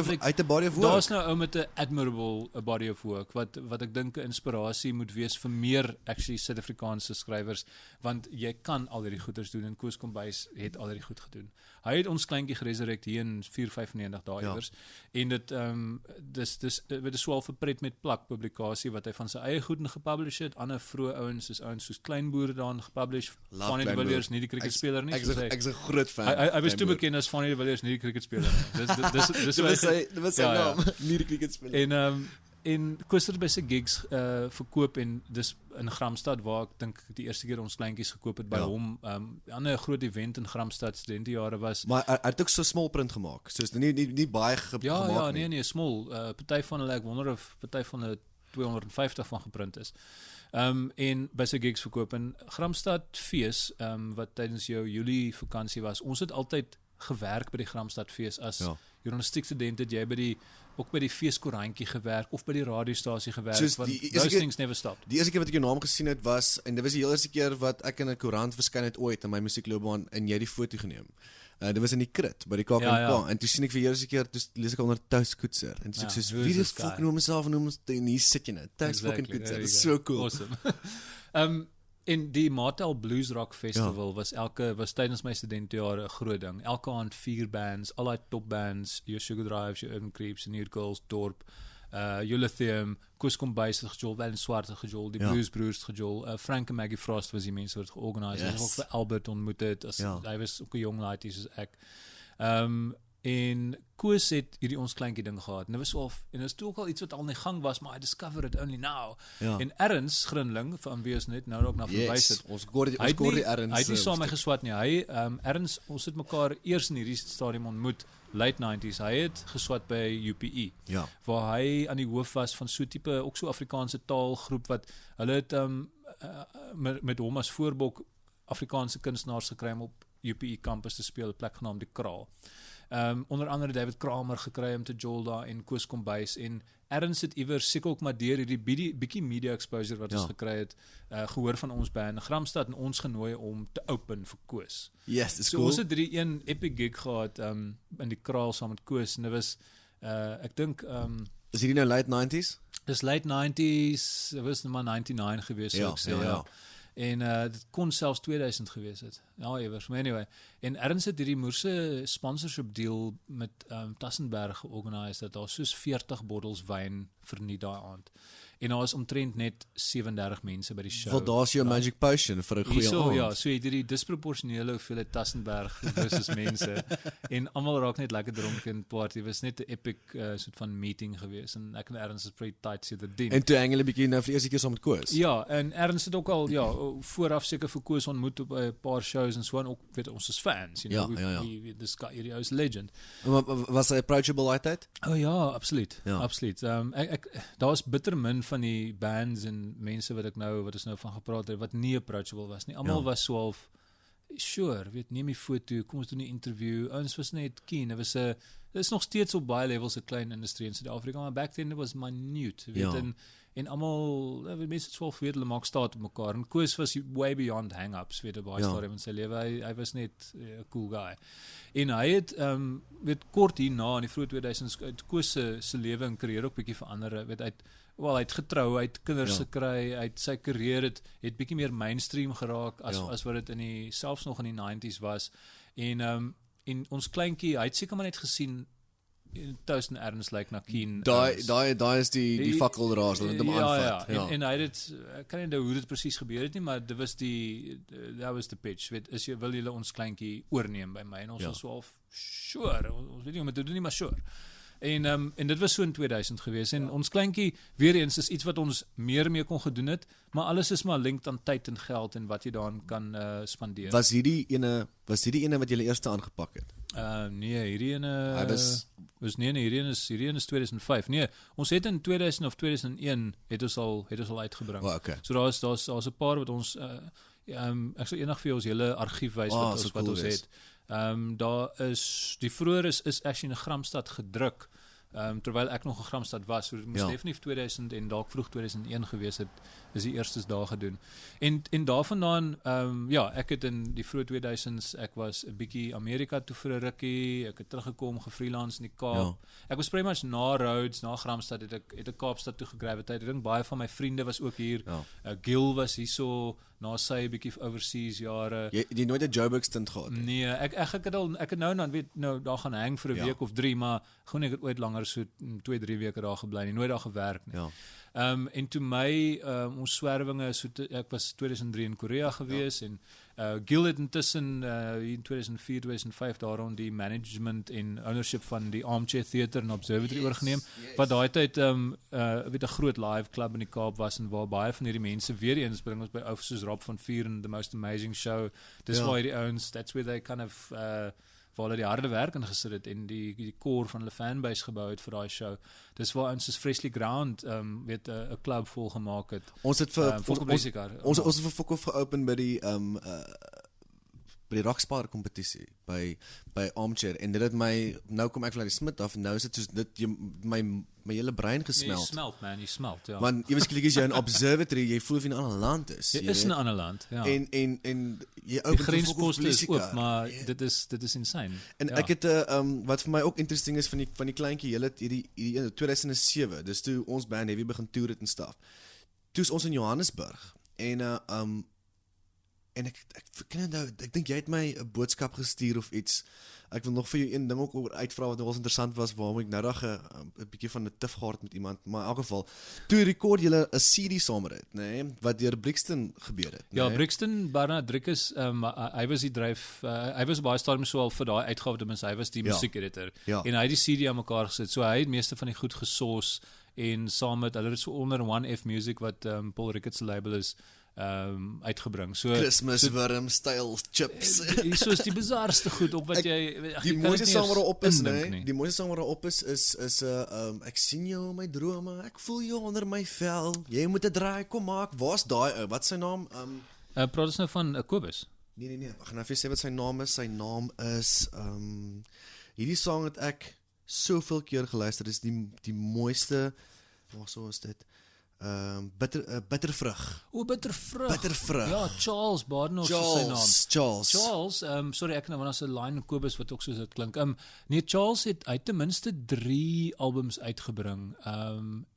of work. Daar's nou ou met 'n admirable body of work wat ek dink 'n inspirasie moet wees vir meer actually Suid-Afrikaanse skrywers, want jy kan al hierdie goeders doen, en Koos Kombuis het al hierdie goed gedoen. Hy het ons kleintjie geresurrect hier in 495 dae iewers, en dit dis met 'n swaal verpret met plak publikasie wat hy van sy eie goed gepublish het, ander vroeë ouens soos Kleinboer daarin gepublish, Fanny de Villiers, nie die cricketspeler nie. Ek's 'n groot fan. Hy was toe bekend as Fanny de Villiers, nie die cricketspeler nie. Dit was sy naam, nie die cricketspeler. En Koos het by sy gigs verkoop, en dis in Gramstad waar ek dink die eerste keer ons kleintjies gekoop het by hom. 'n ander groot event in Gramstad studentejare was. Maar hy het ook so small print gemaak, soos nie baie gemaak nie. Nee, small. Party van hulle, ek wonder of party van hulle 250 van geprint is. En by sy gigs verkoop in Gramstad fees, wat tydens jou Julie vakansie was. Ons het altyd gewerk by die Gramstad fees as journalistiek student, het jy ook by die feeskoerantjie gewerk of by die radiostasie gewerk, want those things never stop. Die eerste keer wat ek jou naam gesien het was, en dit was die heel eerste keer wat ek in 'n koerant verskyn het ooit in my musiekloopbaan, en jy die foto geneem. Dit was in die Krit by die KAK, en toe sien ek vir die eerste keer, toe lees ek onder Thuis Koetser, en toe sê ek soos, wie die fuck noem myself, en hier sit jy nou, Thuis fucking Koetser, dit is so cool. Awesome. En die Matel Blues Rock Festival was tydens my studentejare 'n groot ding. Elke aand 4 bands, al die top bands, jou Sugar Drives, jou Urban Creeps, Nude Girls, Dorp, jou Lithium, Koos Kombuis het gejol, Wel en Swart het gejol, die Blues Broers het gejol, Frank en Maggie Frost was die mense wat het georganiseer. Ons het ook vir Albert ontmoet het, hy was ook 'n jong laaitie soos ek. En Koos het hierdie ons kleintjie ding gehad. En dit was so en dit is toe ook al iets wat al in die gang was, maar I discovered it only now. En Ernst Grinling, van wie ons net nou ook na verwys het. Ons koor die Ernst. Hy het nie saam met my geswat nie. Hy Ernst, ons het mekaar eers in hierdie stadium ontmoet, late 90s. Hy het geswat by UPE. Waar hy aan die hoof was van so tipe ook so Afrikaanse taalgroep wat hulle het met hom as voorbok Afrikaanse kunstenaars gekry om op UPE campus te speel, 'n plek genaamd Die Kraal. Onder andere David Kramer gekry om te jol daar en Koos Kombuis en Ernst het iewers seker ook maar deur hierdie bietjie media exposure wat ons gekry het, gehoor van ons band Gramstad en ons genooi om te open vir Koos. Yes, dis so cool. Ons het hierdie een epic gig gehad in Die Kraal saam met Koos en dit was ek dink is hierdie nou late 90s? Dis late 90s, dit was maar 99 gewees so ek sê ja. En dit kon selfs 2000 gewees het. Ja, iewers. Maar anyway, en Ernst het hierdie moerse sponsorship deal met Tassenberg georganiseer dat daar soos 40 bottels wyn verniet daai aand. En daar was omtrent net 37 mense by die show. Wel daar's jou magic potion vir 'n goeie aand. Ja, so het hierdie disproporsionele hoeveelheid Tassenberg versus mense en almal raak net lekker dronk en party. Dit was net 'n epic soort van meeting geweest en ek en Ernst het pretty tight siterdien. En toe hang hulle bietjie nou vir die eerste keer saam met Koos. Ja, en Ernst het ook al vooraf seker vir Koos ontmoet op 'n paar shows en so en ook weet ons is fans, you know, this guy hierdie is legend. Was hy approachable altyd? Oh ja, absoluut. Absoluut. Daar's bitter min van die bands en mense wat ons nou van gepraat het wat nie approachable was nie. Almal was so half sure, weet neem 'n foto, kom ons doen 'n interview. Ons was net keen. Dit is nog steeds op baie levels 'n klein industrie in Suid-Afrika, maar back then it was minute, weet en almal mense het swaalf weet hulle maak staat op mekaar en Koos was way beyond hang-ups weet op baie stadium in sy lewe. Hy was net 'n cool guy. En hy het weet kort hierna in die vroeë 2000s Koos se lewe en karriere ook bietjie verander. Weet hy het getrou, hy het kinders gekry, hy het sy karriere het bietjie meer mainstream geraak as wat dit selfs nog in die 90s was. En ons kleintjie, hy het seker maar net gesien Toast en Ernst lyk na Keen. Daai is die fakkeldraers wat hom aanvat. Ja. En hy het ek kan nie onthou hoe dit presies gebeur het nie, maar dit was that was the pitch. Weet wil julle ons kleintjie oorneem by my en ons was so half sure. Ons weet nie hoe om te doen nie, maar sure. En dit was so in 2000 gewees en ons kleintjie weer eens is iets wat ons meer mee kon gedoen het, maar alles is maar linked aan tyd en geld en wat jy daaraan kan spandeer. Was hierdie ene wat jy eerste aangepak het? Nee, hierdie ene hierdie ene is 2005. Nee, ons het in 2000 of 2001 het ons al uitgebring. Okay. So daar's 'n paar wat ons ek sal eendag vir jou ons hele argief wys wat ons het. Daar is die vroeër is actually in Gramstad gedruk. Terwyl ek nog in Gramstad was, so dit moes definitief 2000 en dalk vroeg 2001 gewees het, is die eerstes daar gedoen. En daarvandaan, ek het in die vroeë 2000s, ek was 'n bietjie Amerika toe vir 'n rukkie, ek het teruggekom, gefreelance in die Kaap. Ek was pretty much na Rhodes, na Gramstad het ek Kaapstad toe gegravitate. Ek dink baie van my vriende was ook hier. Gil was hierso na sy bietjie overseas jare. Jy nooit 'n Joburg stint gehad? Nee, ek het nou daar gaan hang vir 'n week of 3, maar gewoon ek het ooit langer so 2-3 weke daar gebly nie, nooit daar gewerk nie. En toe ons swerwinge, ek was 2003 in Korea gewees en Gil het intussen in 2004, 2005 daar rond die management en ownership van die Armchair Theatre en Observatory oorgeneem, wat daai tyd 'n groot live club in die Kaap was en waar baie van hierdie mense weer eens bring ons by ou soos Rob van Vuur en The Most Amazing Show. Dis waar hierdie ouens, that's where they kind of waar hulle die harde werk ingesit het en die core van hulle fanbase gebou het vir daai show. Dis waar ons is Freshly Ground 'n klub vol gemaak het. Ons het vir ons het vir Fokhof geopen by die Rockspaar kompetisie by Armchair en dit het my nou kom ek van die Smit af en nou is dit soos dit my hele brein gesmelt. Jy smelt man, jy smelt, ja. Want jy beskiklik is jy in Observatory, jy voel of jy in 'n ander land is. Jy is in 'n ander land, ja. En jy open die grensposte is oop, maar dit is insane. En ek het wat vir my ook interesting is van die kleintjie, julle het hierdie 2007, dis toe ons band Heavy begin toer het en stuff. Toe is ons in Johannesburg en en ek dink jy het my 'n boodskap gestuur of iets. Ek wil nog vir jou een ding ook uitvra wat nogal interessant was, waarom ek nou dag 'n bietjie van 'n tiff gehad met iemand, maar in elk geval, toe rekord julle 'n CD saam met dit, nê, wat deur Brixton gebeur het, Ja, Brixton, Barnard Driekus, hy was die dryf, hy was baie stadium so al vir daai uitgawe, ten minste, hy was die musiekeditor, en hy het die CD aan mekaar gesit, so hy het meeste van die goed gesoos, en saam met, hulle het so onder 1F Music, wat Paul Ricketts se label is, uitgebring. So Christmas worm style chips. So is die bizarste goed op wat jy die mooiste sang wat op is, nee. Die mooiste sang wat op is ek sien jou in my drome, ek voel jou onder my vel. Jy moet 'n draai kom maak. Waar's daai wat sy naam? Praat ons nou van Kobus? Nee. Ek gaan nou vir sê wat sy naam is. Sy naam is hierdie sang het ek soveel keer geluister. Dis die mooiste. Waar so is dit? Bittervrug. Bittervrug. Ja, Charles Badenhoff is sy naam. Charles. Sorry, ek nou want as 'n line Kobus wat ook soos dit klink. Nee, Charles het ten minste 3 albums uitgebring.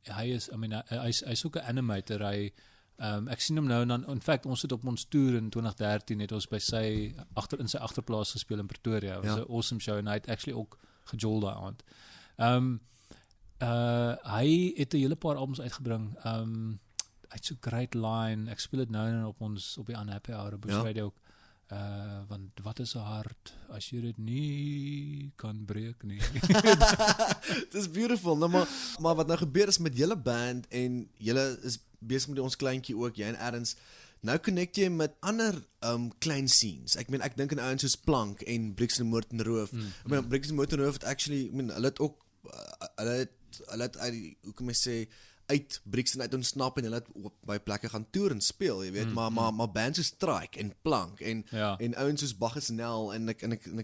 Hy is, hy's ook 'n animator. Ek sien hom nou en dan, in fact, ons het op ons toer in 2013 het ons by sy in sy agterplaas gespeel in Pretoria. It was 'n awesome show en hy het actually ook gejol daai aand. Hy het 'n hele paar albums uitgebring. Hy het so great line. Ek speel dit nou en op die Unhappy Hour op radio ook. Want wat is 'n hart as jy dit nie kan breek nie. Dis beautiful. Nou, maar wat nou gebeur is met julle band en julle is besig met ons kleintjie ook, jy en Erns. Nou connect jy met ander klein scenes. Ek dink aan ouens soos Plank en Brixton Moord en Roof. Brixton Moord en Roof het actually, hulle het ook hulle het uit, hoe kan my sê, uit Brixton uit ontsnap en hulle het by plekke gaan toer en speel, jy weet, maar bands soos Strike en Plank en ouens soos Bacchus Nel en ek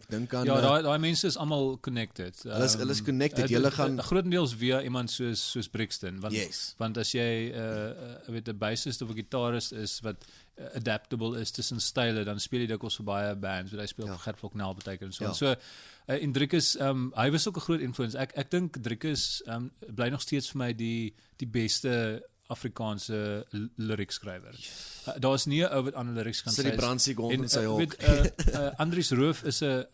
dink aan daai mense is almal connected. Hulle is connected. Julle gaan grootendeels via iemand soos Brixton, want as jy weet 'n bassist of 'n gitarist is wat adaptable is tussen style, dan speel jy dikwels vir baie bands, hy speel vir Gert Volknel beteken en so. Ja. So en Driekus, hy was ook 'n groot influence. Ek dink Driekus bly nog steeds vir my die beste Afrikaanse lyrics skrywer. Daar's nie 'n ou wat ander lyrics kan sê. Die brandsie gond in sy hok. Andries Roof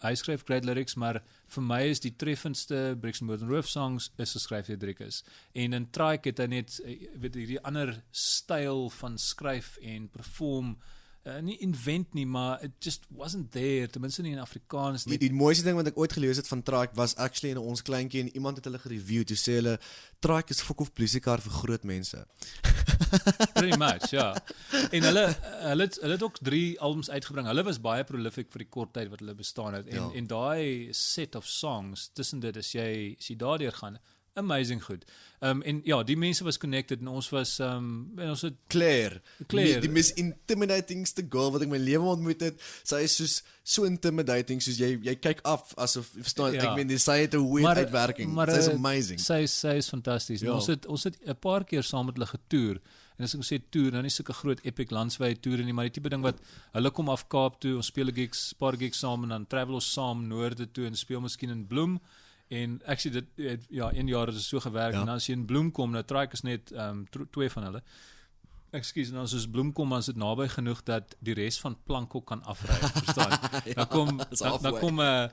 hy skryf great lyrics, maar vir my is die treffendste Brixton Moord en Roof songs is geskryf deur Driekus. En in Trike het hy net hierdie ander styl van skryf en perform, nie invent nie, maar it just wasn't there, ten minste nie in Afrikaans nie. Die mooiste ding wat ek ooit gelees het van Trike was actually in ons kleintjie en iemand het hulle gereview, toe sê hulle, Trike is fok of plesiekar vir groot mense. Pretty much, ja. En hulle het ook 3 albums uitgebring. Hulle was baie prolific vir die kort tyd wat hulle bestaan het. En daai set of songs, tussen dit, as jy daardeur gaan, amazing goed. En ja, die mense was connected en ons was ons het Claire. Die meest intimidatingste girl wat ek my lewe ontmoet het. Sy is so intimidating, soos jy kyk af asof, verstaan, sy het 'n weird uitwerking. Sy is amazing. Sy is fantasties. Ja. Ons het 'n paar keer saam met hulle getoer. En as ek sê toer, nou nie sulke groot epic landwyse toere nie, maar die tipe ding wat hulle kom af Kaap toe, ons speel 'n paar gigs saam en dan travel ons saam noorde toe en speel miskien in Bloem. En actually dit een jaar het dit so gewerk en as jy in Bloem kom, nou Trike is net 2 van hulle. Ekskuus, en as ons Bloem kom, dan is dit naby genoeg dat die res van Plank ook kan afry, verstaan? Dan kom 'n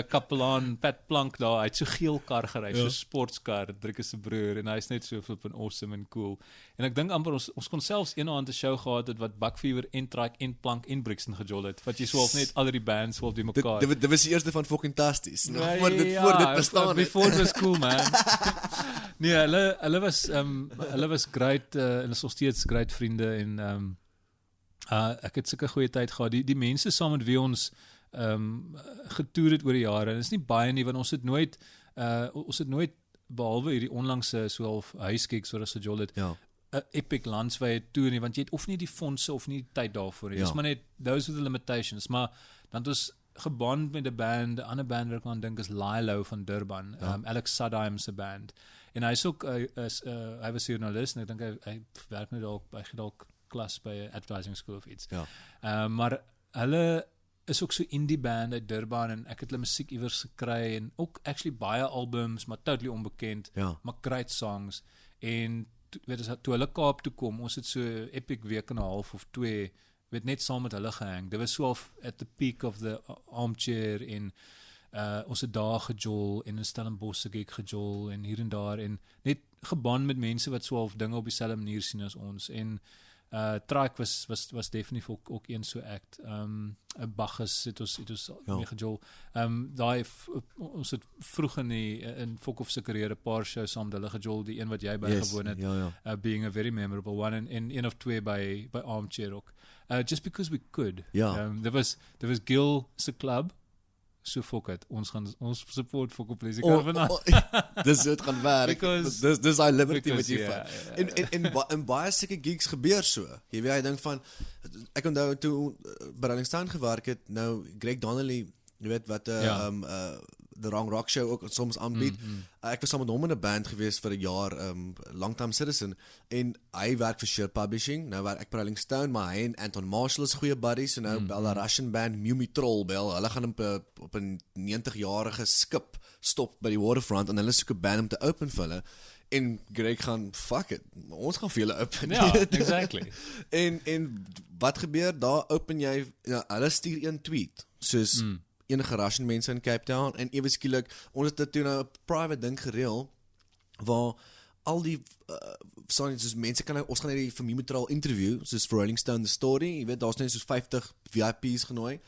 kapelaan Pat Plank daar, hy het so geel kar gery, so sportskar, Driekus se broer, en hy's net so flippin awesome en cool. En ek dink amper ons kon selfs eendag 'n show gehad het wat Buckfever en Trike en Plank en Brixton gejol het, wat jy swaalf net al die bands swaalf die mekaar. Dit was die eerste van fucking tasties. Voor dit bestaan het. Before it was cool, man. Nee, hulle was great en is nog steeds great vriende en ek het sulke goeie tyd gehad. Die mense saam met wie ons getoer het oor die jare, en is nie baie nie, want ons het nooit behalwe hierdie onlangse so half huiskiks wat ons gejol het, 'n epic landswye toer nie, want jy het of nie die fondse of nie die tyd daarvoor nie. Dis maar net those are the limitations, maar dan het ons geband met 'n band, 'n ander band wat ek aan dink is Lilo van Durban, Alex Sadheim se band. En hy is ook hy was journalist en ek dink hy werk nou dalk by klas by 'n advertising school of iets. Ja. Maar hulle is ook so indie band uit Durban en ek het hulle musiek iewers gekry en ook actually baie albums, maar totally onbekend, maar great songs. En toe hulle Kaap toe kom, ons het so epic week en 'n half of 2 weet net saam met hulle gehang. Dit was so at the peak of the armchair en ons het daar gejol en in Stellenbosch se gig gejol en hier en daar en net geband met mense wat so dinge op dieselfde manier sien as ons en Trike was definitief ook een so act. Bacchus het ons mee gejol. Ons het vroeg in Fokhoff se carrière 'n paar shows saam met hulle gejol, die een wat jy bygewoon het, being a very memorable one en een of twee by Armchair ook. Just because we could. There was Gil se club. So fuck it, ons support Fokhoff Please dis het gaan werk. Dis hy liberty wat jy vat. En baie sulke gigs gebeur so. Jy weet, jy dink van ek onthou toe by Rolling Stone gewerk het, nou Greg Donnelly, jy weet wat The Wrong Rock Show ook soms aanbied. Ek was saam met hom in 'n band gewees vir 'n jaar, Longtime Citizen, en hy werk vir Shure Publishing, nou werk ek by Rolling Stone, maar hy en Anton Marshall is goeie buddies, so nou bel 'n Russian band, Mumi Troll bel, hulle gaan op 'n 90-jarige skip stop by die waterfront, en hulle soek 'n band om te open vir hulle, en Greg gaan, fuck it, ons gaan vir julle open. Ja, exactly. en wat gebeur, daar open jy, hulle stuur een tweet, soos, enige Russian mense in Cape Town, en ewe skielik, ons het dit toe nou 'n private ding gereël, waar al die, soos mense ons gaan die vir Mimitraal interview, soos vir Rolling Stone The Story, jy weet, daar is net soos 50 VIP's genooi,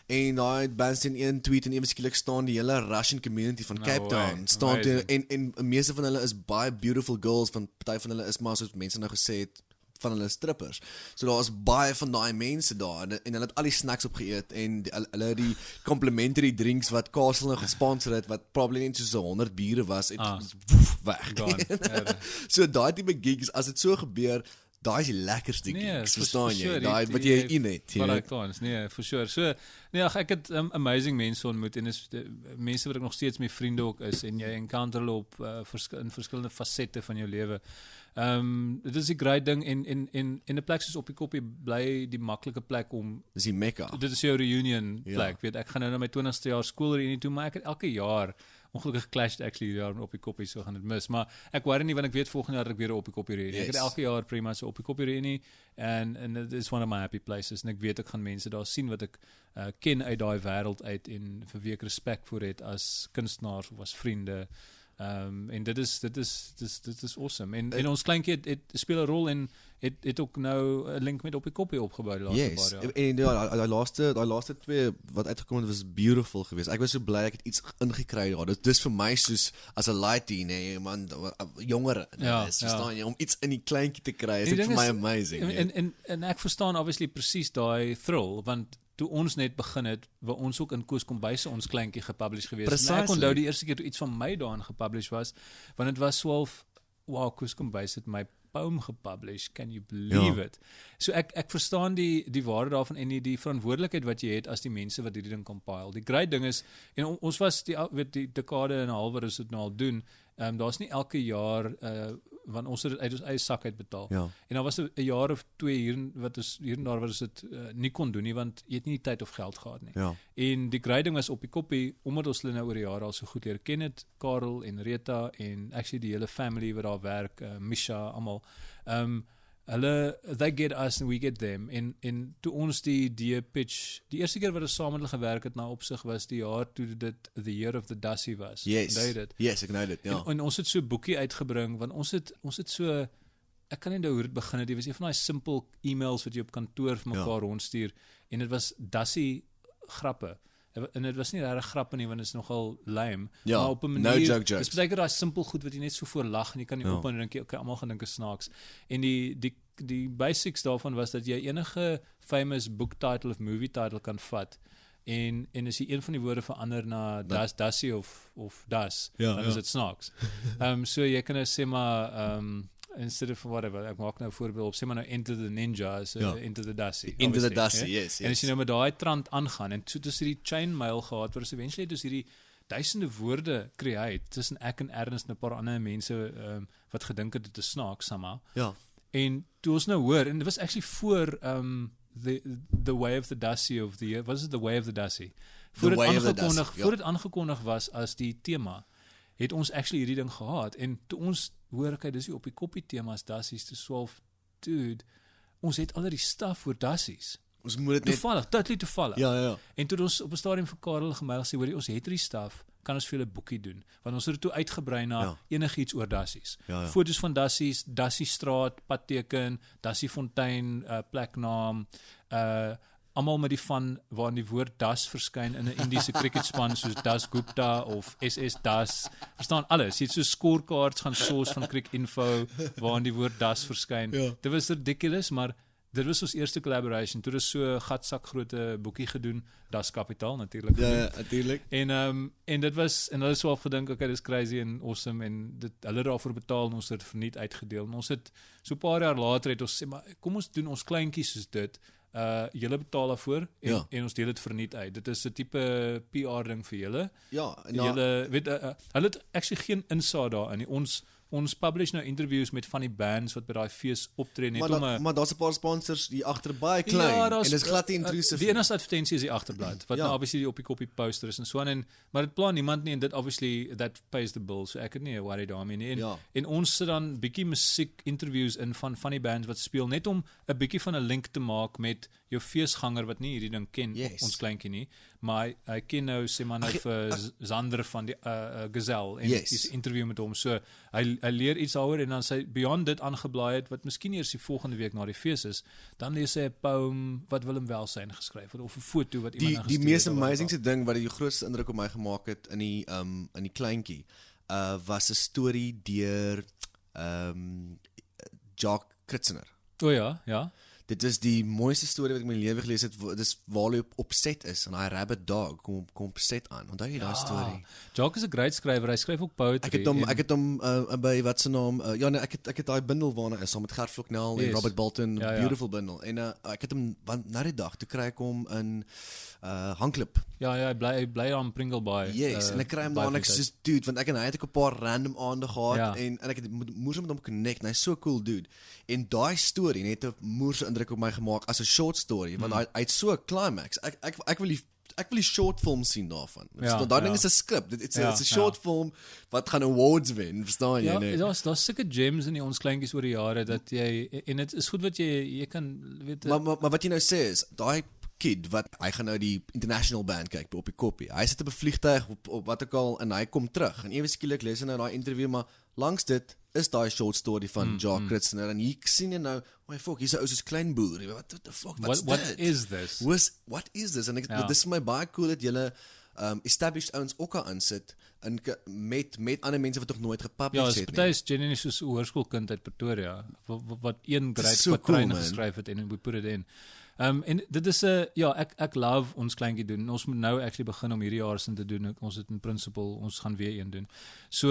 en daai bands in een tweet, en ewe skielik staan die hele Russian community van Cape Town, staan toe, en meeste van hulle is baie beautiful girls, van party van hulle is maar, soos mense nou gesê het, van hulle strippers. So daar is baie van daai mense daar, en hulle het al die snacks opgeëet, en hulle het die complimentary drinks wat Castle nou gesponsor het, wat probably net soos 100 biere was, en weg. So daai tipe gigs, as dit so gebeur, daai is die lekkerste gigs, verstaan jy? Daai wat jy in het. Nee, for sure. So, nee, ek het amazing mense ontmoet, en is mense wat ek nog steeds my vriende ook is, en jy encounter hulle op in verskillende fasette van jou lewe. Dit is die great ding, en 'n plek soos Op die Koppie bly die maklike plek om, dis die Mekka. Dit is jou reunion plek, weet, ek gaan nou na my 20ste jaar skoolreunie toe, maar ek het elke jaar, ongelukkig clashed actually jaar Op die Koppie, so gaan dit mis, maar ek worry nie, want ek weet volgende jaar dat ek weer 'n Op die Koppie reunie, ek het elke jaar prima so Op die Koppie reunie, en it is one of my happy places, en ek weet ek gaan mense daar sien wat ek ken uit daai wêreld uit, en vir wie ek respek voor het as kunstenaars of as vriende. En dit is awesome. En ons kleintjie het speel 'n rol, en het ook nou 'n link met Op die Koppie opgebou die laaste paar jaar. En daai laaste twee wat uitgekom het, was beautiful geweest. Ek was so bly ek het iets ingekry daar. Dis vir my soos as 'n lightie, nee man, jongere, verstaan jy, om iets in die kleintjie te kry, is dit vir my amazing. En ek verstaan obviously presies daai thrill, want toe ons net begin het, waar ons ook in Koos Kombuis ons kleintjie gepublish gewees. En ek onthou die eerste keer toe iets van my daarin gepublish was, want dit was so wow, Koos Kombuis het my poem gepublish, can you believe it? So ek verstaan die waarde daarvan, en die verantwoordelikheid wat jy het as die mense wat hierdie ding compile. Die great ding is, en ons was die dekade en 'n half wat ons dit nou al doen, daar's nie elke jaar, want ons het uit ons eie sak uitbetaal. En dan was 'n jaar of 2 hier en daar wat ons dit nie kon doen nie, want jy het nie tyd of geld gehad nie. En die great ding was Op die Koppie, omdat ons hulle nou oor die jare al so goed leer ken het, Karel en Rita, en actually die hele family wat daar werk, Misha, almal, they get us and we get them, en toe ons die idee pitch, die eerste keer wat ons saam met hulle gewerk het na opsig, was die jaar toe dit The Year of the Dussie was. Yes, ek know dit, En ons het so 'n boekie uitgebring, want ons het so, ek kan nie onthou hoe dit begin het, dit was een van daai simple e-mails wat jy op kantoor vir mekaar rondstuur, en dit was Dussie grappe, en dit was nie regtig grappe nie, want dit is nogal lame, maar op 'n manier, no joke jokes. Dis baie daai simpel goed wat jy net so voor lag, en jy kan nie op en dink, okay, almal gaan dink is snaaks, en die basics daarvan was dat jy enige famous book title of movie title kan vat, en as jy een van die woorde verander na Dussie of Das, dan is dit snaaks. So jy kan nou sê maar, instead of whatever, ek maak nou 'n voorbeeld op, sê maar nou Enter the Ninja is Enter the Dussie. Enter the Dussie, yes. En as jy nou met daai trant aangaan, en so het ons hierdie chainmail gehad, waar ons eventually dus hierdie duisende woorde create, tussen ek en Ernst en 'n paar ander mense, wat gedink het dit is snaaks, somehow. En toe ons nou hoor, en dit was actually voor the Way of the Dussie of the Year, was it The Way of the Dussie? Voor dit aangekondig was as die tema, het ons actually hierdie ding gehad, en toe ons hoor, okay, dis die Op die Koppie thema's Dussies, te 12, dude, ons het al die stuff voor Dussies. Ons moet dit net toevallig, totally toevallig. Ja. En toe ons op 'n stadium vir Karel gemail sê, hoor ons het hierdie staf, kan ons vir julle boekie doen, want ons het dit toe uitgebrei na enigiets oor dassies. Ja. Fotos van dassies, Dassiestraat, padteken, Dassiefontein, pleknaam, almal met die van waarin die woord das verskyn in 'n Indiese cricketspan soos Das Gupta of SS Das. Verstaan alles. Jy het so scorecards gaan soos van Cricinfo waarin die woord das verskyn. Dit was ridiculous, maar dit was ons eerste collaboration. Toe is so gatsak groote boekie gedoen, Das Kapitaal natuurlik. Ja, natuurlik. En dit was en hulle het so al gedink, okay, dis crazy en awesome en dit hulle daarvoor betaal en ons het verniet uitgedeel. En ons het so 'n paar jaar later het ons sê maar kom ons doen ons kleintjies soos dit. Julle betaal daarvoor en ons deel dit verniet uit. Dit is 'n tipe PR ding vir julle. Ja, en julle weet hulle het actually geen insaag daarin nie. Ons publish nou interviews met van die bands wat by daai fees optree net maar daar's 'n paar sponsors hier agter baie klein en dis glad nie intrusive. Die enigste advertensie is die agterblad wat nou obviously die op die koppie poster is en so aan maar dit plan niemand nie en dit obviously that pays the bill. So ek het nie 'n worry daarmee nie. En ons sit dan bietjie musiek interviews in van die bands wat speel net om 'n bietjie van 'n link te maak met jou feesganger wat nie hierdie ding ken, ons kleintjie nie, maar hy ken nou sê maar nou vir Zander van die Gazelle en dis interview met hom. So hy leer iets daaroor en dan sy beyond dit aangeblaai het wat miskien eers die volgende week na die fees is, dan lees hy 'n poem wat Willem Welsyn geskryf het of 'n foto wat iemand gestuur het. Die mees amazingste ding wat die grootste indruk op my gemaak het in die kleintjie was 'n storie deur Jacques Kritzener. O ja. Dit is die mooiste storie wat ek in my lewe gelees het. Dit is waar hy op set is en hy rabbit dog kom op set aan. Onthou jy daai storie? Jacques is 'n great skrywer. Hy skryf ook poetry. Ek het hom by wat se naam ek het daai bundel waarna is saam met Gert Vloknel en Robert Bolton, beautiful bundle. En ek het hom na die dag toe kry ek hom in Hangklip. Ja, hy bly aan Pringlebaai. Yes, en ek kry hom daar en ek sê dude, want ek en hy het 'n paar random aande gehad en ek het moes met hom connect. En hy's so cool dude. En daai storie het 'n moerse indruk op my gemaak as 'n short story, want hy het so 'n climax. Ek wil die short film sien daarvan. Daai ding is 'n skrip. Dit's 'n short film wat gaan awards wen, verstaan jy nie? Ja, daar's sulke gems in ons kleintjies oor die jare dat jy en dit is goed wat jy kan weet. Maar wat jy nou sê is daai kid wat hy gaan nou die international band kyk op die koppie. Hy sit op 'n vliegtuig op wat ook al en hy kom terug. En ewe skielik lees hy nou daai interview, maar langs dit is daai short story van Jacques Kritzener en hier sien jy nou, my fuck, hier's 'n ou soos klein boer. What the fuck? What is this? What is this? En dis is my baie cool dat julle established ouens ook aan sit en met ander mense wat nog nooit gepublish het nie. Ja, party is genuinely soos 'n hoërskoolkind uit Pretoria wat een grade wat treine geskryf het en we put it in. En dit is ek love ons kleintjie doen. Ons moet nou actually begin om hierdie jaar sin te doen. Ons het in principle, ons gaan weer een doen. So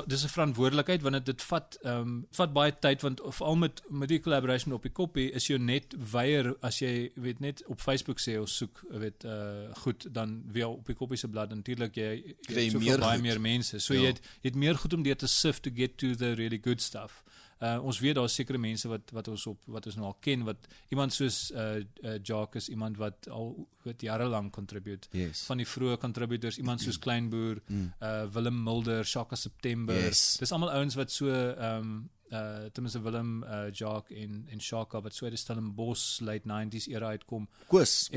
dis 'n verantwoordelikheid want dit vat baie tyd want veral met die collaboration op die koppie is jy net weier as jy weet net op Facebook sê ons soek weet goed dan weer op die koppie se blad natuurlik jy het baie meer mense. So jy het meer goed om deur te sift to get to the really good stuff. Ons weet daar's sekere mense wat ons nou al ken wat iemand soos Jacques is iemand wat al jare lank contribute. Van die vroeë contributors iemand soos Kleinboer, Willem Mulder, Shaka September. Dis almal ouens wat so tenminste Willem, Jacques en Shaka wat so uit die Stellenbosch late 90s era uitkom. Koos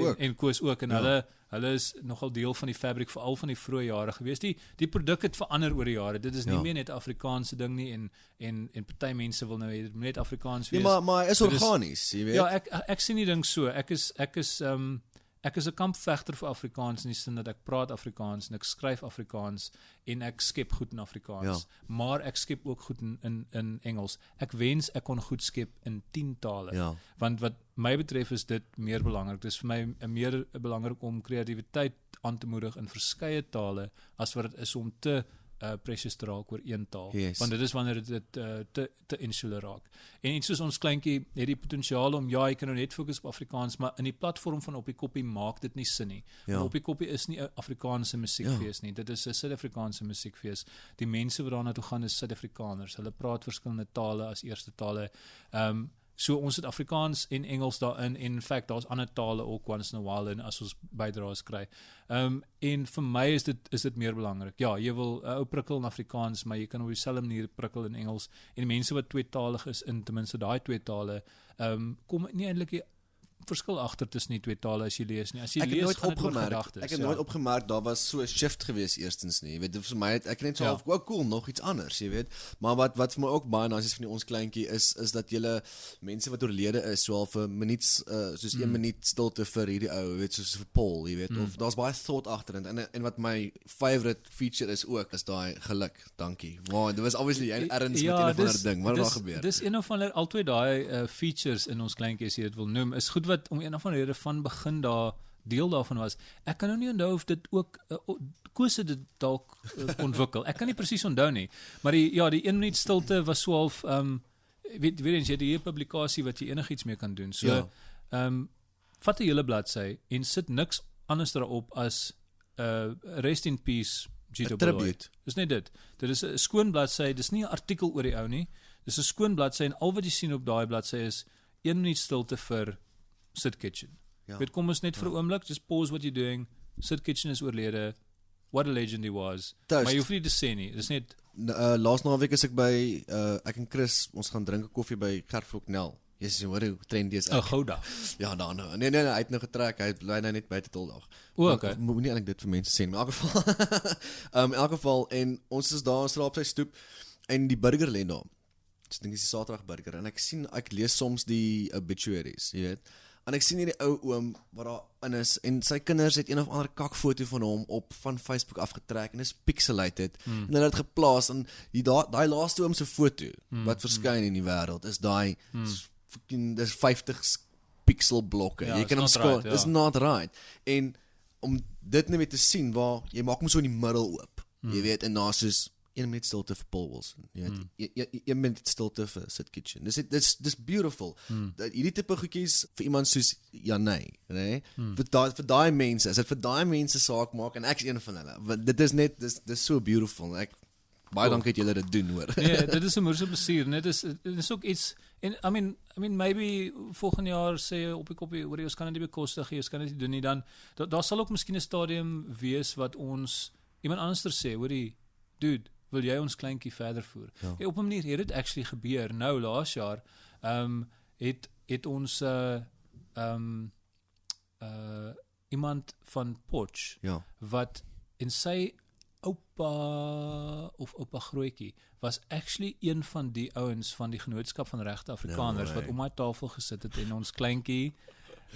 ook en hulle is nogal deel van die fabriek veral van die vroeë jare gewees. Die produk het verander oor die jare. Dit is nie meer net Afrikaanse ding nie en party mense wil nou net Afrikaans wees. Nee, maar is organies, jy weet. Ja, ek sien die ding so. Ek is 'n kampvegter vir Afrikaans in die sin dat ek praat Afrikaans en ek skryf Afrikaans en ek skep goed in Afrikaans. Maar ek skep ook goed in Engels. Ek wens ek kon goed skep in 10 tale. Want wat my betref is dit meer belangrik. Dis vir my meer belangrik om kreatiwiteit aan te moedig in verskeie tale as wat dit is om te precious te raak oor een taal. Want dit is wanneer dit te insular raak. En iets soos ons kleintjie het die potensiaal om jy kan nou net fokus op Afrikaans, maar in die platform van op die koppie maak dit nie sin nie. Op die koppie is nie 'n Afrikaanse musiekfees nie. Dit is 'n Suid-Afrikaanse musiekfees. Die mense wat daarna toe gaan is Suid-Afrikaners. Hulle praat verskillende tale as eerste tale. So ons het Afrikaans en Engels daarin en in fact daar's ander tale ook once in a while en as ons bydraes kry. En vir my is dit meer belangrik. Ja, jy wil ou prikkel in Afrikaans, maar jy kan op dieselfde manier prikkel in Engels. En mense wat tweetalig is in ten minste daai twee tale, kom nie eintlik verskil agter tussen die twee tale as jy lees nie. As jy Ek het lees, nooit gaan dit oor opgemerk. gedagtes. Ek het nooit opgemerk daar was so 'n shift gewees eerstens nie. Jy weet, vir my ek net so half, cool, nog iets anders, jy weet. Maar wat vir my ook baie nice is van die ons kleintjie is dat julle mense wat oorlede is, so al vir minuut soos 1 minuut stilte vir hierdie ou, weet, soos vir Paul, jy weet, of daar's baie thought agter en wat my favorite feature is ook is daai geluk. Dankie. Wow, dit was obviously erns met een of ander ding. Wat het daar gebeur? Dis een of ander albei daai features in ons kleintjie as jy dit wil noem, is goed wat om een of ander rede van begin daar deel daarvan was. Ek kan nou nie onthou of dit ook Koos het dit dalk ontwikkel. Ek kan nie presies onthou nie. Maar die 1 minuut stilte was so half weet eens, jy het hier 'n publikasie wat jy enigiets mee kan doen. So vat 'n hele bladsy en sit niks anders daarop as rest in peace GW. Dis net dit. Dit is 'n skoon bladsy, dis nie 'n artikel oor die ou nie. Dis 'n skoon bladsy en al wat jy sien op daai bladsy is 1 minuut stilte vir Sid Kitchen. Weet, kom ons net vir 'n oomblik, just pause what you're doing. Sid Kitchen is oorlede. What a legend he was. Toast. Maar jy hoef nie te sê nie. Dis net laas naweek is ek by ek en Chris, ons gaan drink 'n koffie by Gertflok Nel. Jy hoor hoe trendy is ek. Gouda. Ja, dan nou. Nee, hy het nou getrek. Hy bly nou net buite toldag. Okay. Moet nie eintlik dit vir mense sê, maar in elk geval in elk geval en ons is daar op sy stoep en die burger lê daar. Ek dink dis die Saterdag burger en ek lees soms die obituaries, jy weet. En ek sien hierdie ou oom wat daar in is en sy kinders het een of ander kakfoto van hom van Facebook afgetrek en is pixelated en hulle het geplaas en daai laaste oom se foto wat verskyn in die wêreld is daai dis 50 pixel blokke. Jy kan hom skoon. It's not right. En om dit net te sien waar jy maak hom so in die middel oop. Jy weet en daar's soos 1 minuut stilte vir Paul Wilson. Jy weet 1 minuut stilte vir Sid Kitchen. Dis beautiful. Hierdie tipe goedjies vir iemand soos Janey, né? Vir daai mense, as dit vir daai mense saak maak en ek's een van hulle. Want dit is net dis so beautiful. Baie dankie dat julle dit doen, hoor. Ja, dit is 'n moeilike plesier. Dit is ook iets en I mean maybe volgende jaar sê op die koppie oor ons kan dit nie bekostig nie, ons kan dit nie doen nie, dan daar sal ook miskien 'n stadium wees wat ons iemand anders sê, hoorie, dude, wil jy ons kleintjie verder voer? Ja, op 'n manier het dit actually gebeur. Nou laas jaar het ons iemand van Potch wat en sy oupa grootjie was actually een van die ouens van die Genootskap van Regte Afrikaners wat om my tafel gesit het en ons kleintjie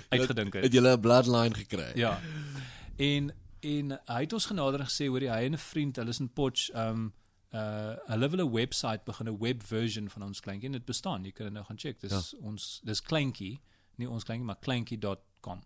uitgedink het. Het julle 'n bloodline gekry? Ja. En hy het ons genader en gesê, hoor jy, hy en 'n vriend, hulle is in Potch, hulle wil 'n website begin, 'n web version van ons kleintjie en dit bestaan. Jy kan dit nou gaan check. Dis kleintjie, nie ons kleintjie, maar kleintjie.com.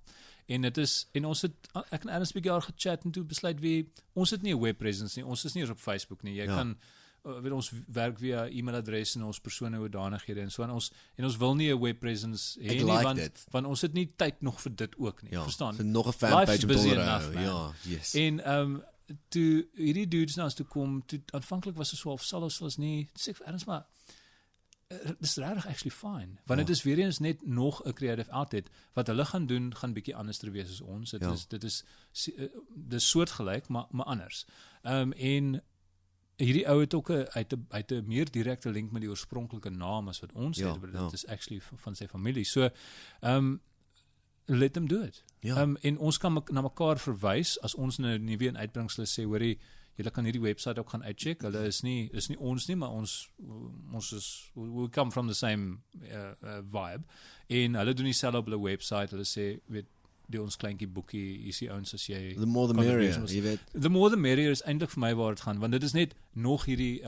En dit is en ons het ek en Ernst 'n bietjie daar gechat en toe besluit ons het nie 'n web presence nie. Ons is nie eens op Facebook nie. Jy kan weet ons werk via e-mailadres en ons persone hoedanighede en so en ons wil nie 'n web presence hê nie want ons het nie tyd nog vir dit ook nie. Verstaan? So nog 'n fanpage om te onderhou. Ja, yes. En toe hierdie dudes na ons toe kom, toe aanvanklik was dit so half sal ons nie sê vir Ernst maar dis regtig actually fine, want dit is weer eens net nog 'n creative outlet wat hulle gaan doen, gaan bietjie anders ter wees as ons. Dit is soortgelyk, maar anders. En hierdie ou het ook uit 'n meer direkte link met die oorspronklike naam as wat ons het, maar dit is actually van sy familie. So, let them do it. En ons kan na mekaar verwys as ons nou nie weer in uitbrengsel sê, hoorie, julle kan hierdie website ook gaan uitcheck. Hulle is nie ons nie, maar ons is we come from the same vibe. En hulle doen dieselfde op hulle website. Hulle sê, weet, die ons kleintjie boekie, is die ouens as jy the more the merrier, jy weet. The more the merrier is eintlik vir my waar dit gaan, want dit is net nog hierdie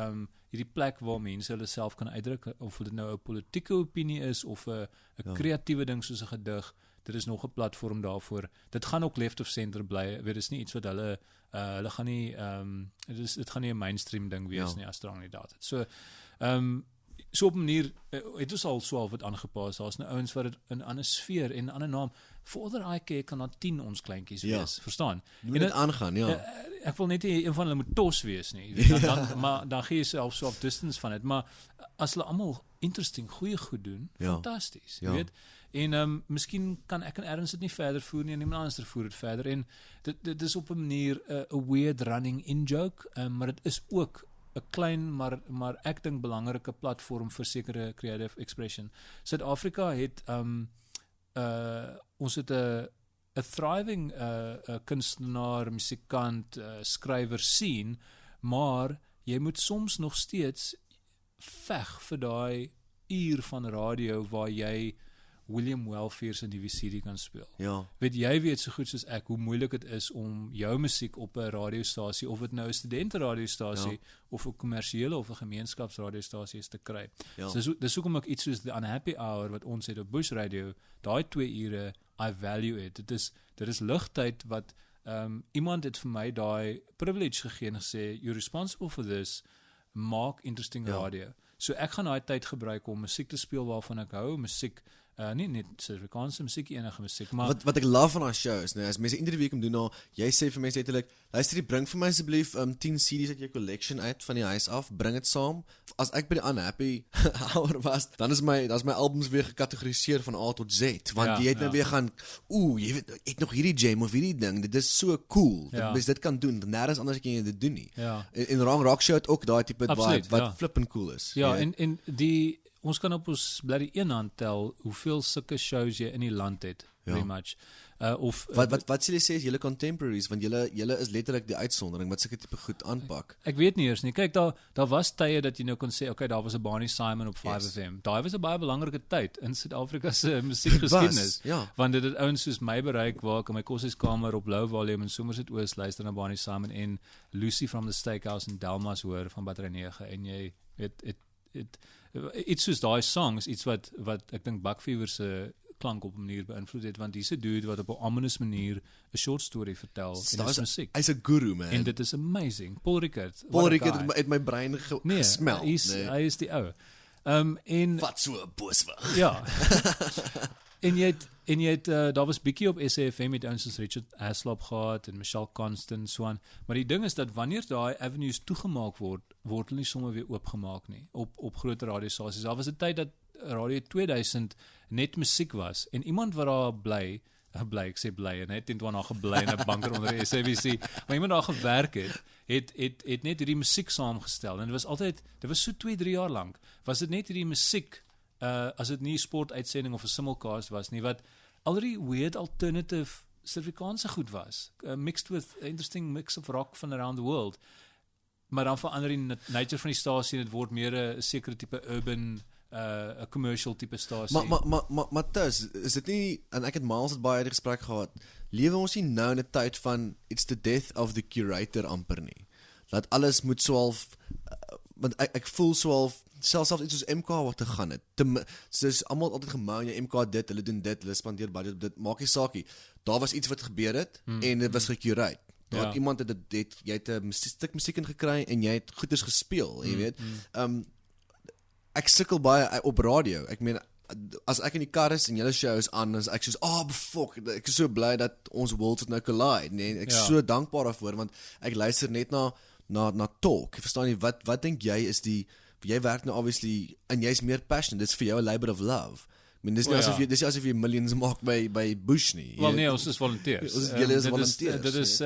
plek waar mense hulle self kan uitdruk, of dit nou 'n politieke opinie is of 'n kreatiewe ding soos 'n gedig. Dit is nog 'n platform daarvoor. Dit gaan ook left of center bly. Dit is nie iets wat hulle gaan nie dit gaan nie 'n mainstream ding wees nie as daar nie dat. So so op 'n manier het ons al so wat aangepas. Daar's nou ouens wat dit in 'n ander sfeer en 'n ander naam vir IK kan daar 10 ons kleintjies wees, verstaan? Moet dit aangaan, Ek wil net nie een van hulle moet tos wees nie. Maar dan gee jy self so op distance van dit, maar as hulle almal interesting, goeie goed doen, fantasties, jy weet. En miskien kan ek en Ernst dit nie verder voer nie en iemand anders voer dit verder en dit is op 'n manier 'n weird running in joke, maar dit is ook 'n klein maar ek dink belangrike platform vir sekere creative expression. Suid-Afrika het ons het 'n thriving kunstenaar, musikant, skrywer scene, maar jy moet soms nog steeds veg vir daai uur van radio waar jy William Welfare se nuwe CD kan speel. Ja. Jy weet so goed soos ek hoe moeilik dit is om jou musiek op 'n radiostasie, of dit nou 'n studenteradiostasie of 'n kommersiële of 'n gemeenskapsradiostasie is te kry. Ja. So dis hoekom ek iets soos The Unhappy Hour wat ons het op Bush Radio, daai 2 ure, I value it. Dit is ligtyd wat iemand het vir my daai privilege gegee en gesê, you're responsible for this, maak interesting radio. So ek gaan daai tyd gebruik om musiek te speel waarvan ek hou, musiek, nie net Suid-Afrikaanse musiek, enige musiek, maar wat ek love van our shows, as mense iedere week doen nou, jy sê vir mense letterlik, luister, bring vir my asseblief 10 CD's uit jou collection uit van die huis af, bring dit saam. As ek by die Unhappy Hour was, dan is my albums weer gekategoriseer van A tot Z, want jy het nou weer gaan, jy weet, ek nog hierdie jam of hierdie ding, dit is so cool, dat mens dit kan doen, nergens anders kan jy dit doen nie. En Wrong Rock Show het ook daai tipe vibe, wat flippend cool is. Ja, en ons kan op ons bly een hand tel hoeveel sulke shows jy in die land het, pretty much. Wat sê jy sê is julle contemporaries, want julle is letterlik die uitsondering wat sulke tipe goed aanpak. Ek weet nie eers nie. Kyk, daar was tye dat jy nou kon sê, okay, daar was 'n Barney Simon op 5FM. Daai was 'n baie belangrike tyd in Suid-Afrika se musiekgeskiedenis. Want dit het ouens soos my bereik waar ek in my koshuiskamer op low volume in Somerset Oos luister na Barney Simon en Lucy from the Steakhouse in Delmas hoor van Battery 9 en jy weet iets soos daai songs, iets wat ek dink Buckfever se klank op 'n manier beïnvloed het, want dis 'n dude wat op 'n ominous manier 'n short story vertel in sy musiek. Hy's 'n guru, man. En dit is amazing. Paul Rickard het my brein gesmel. Hy is die ou. Wat so 'n booswig. Ja. En jy het daar was bietjie op SAFM met ouens soos Richard Haslop gehad en Michelle Constant so aan. Maar die ding is dat wanneer daai avenues toegemaak word hulle nie sommer weer oopgemaak nie op groter radiostasies. Daar was 'n tyd dat Radio 2000 net musiek was en iemand wat daar bly, ek sê bly en het intussen gebly in 'n bunker onder die SABC, maar iemand daar gewerk het net hierdie musiek saamgestel en dit was so 2-3 jaar lank. Was dit net hierdie musiek as dit nie sportuitsending of 'n simulcast was nie, wat al die weird alternative Suid-Afrikaanse goed was, mixed with interesting mix of rock from around the world, maar dan verander die nature van die stasie en dit word meer 'n sekere tipe urban, 'n commercial tipe stasie. Maar Tus, is dit nie, en ek het Miles baie die gesprek gehad, lewe ons nie nou in 'n tyd van it's the death of the curator amper nie, dat alles moet swaalf, want ek voel swaalf, selfs iets soos MK wat te gaan het. Dis almal altyd gemou, jy MK dit, hulle doen dit, hulle spandeer budget op dit, maak nie saakie. Daar was iets wat gebeur het en dit was gecurate. Daar het iemand jy het 'n stuk musiek in gekry en jy het goeders gespeel, jy weet. Ek sukkel baie op radio. Ek meen, as ek in die kar is en julle show is aan, is ek soos, ek is so bly dat ons worlds het nou collide, nee, ek is so dankbaar daarvoor, want ek luister net na talk. Ek verstaan nie, wat dink jy is jy werk nou obviously, en jy's meer passionate, dis vir jou 'n labor of love. I mean, dis nie asof jy millions maak by Bush nie. Wel nee, ons is volunteers. Julle is volunteers. Dit is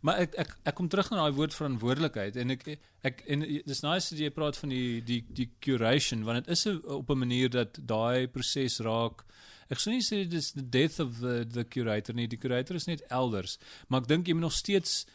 maar ek kom terug na daai woord verantwoordelikheid en ek dis nice dat jy praat van die curation, want dit is op 'n manier dat daai proses raak. Ek sou nie sê dit is the death of the curator nie. Die curator is net elders, maar ek dink jy moet nog steeds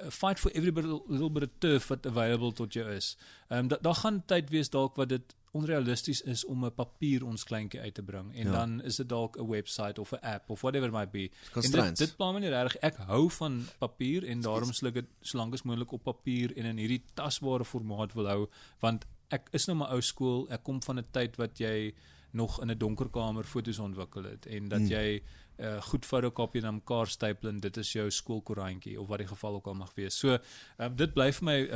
fight for every little bit of turf wat available tot jou is. Daar gaan tyd wees dalk wat dit onrealisties is om 'n papier ons kleintjie uit te bring en dan is dit dalk 'n website of 'n app of whatever it might be. En dit pla my nie regtig. Ek hou van papier en daarom sal ek dit solank as moontlik op papier en in hierdie tasbare formaat wil hou, want ek is nou maar ou skool. Ek kom van 'n tyd wat jy nog in 'n donker kamer foto's ontwikkel het en dat jy goed fotokopie na mekaar stapel en dit is jou skoolkoerantjie of wat die geval ook al mag wees. So dit bly vir my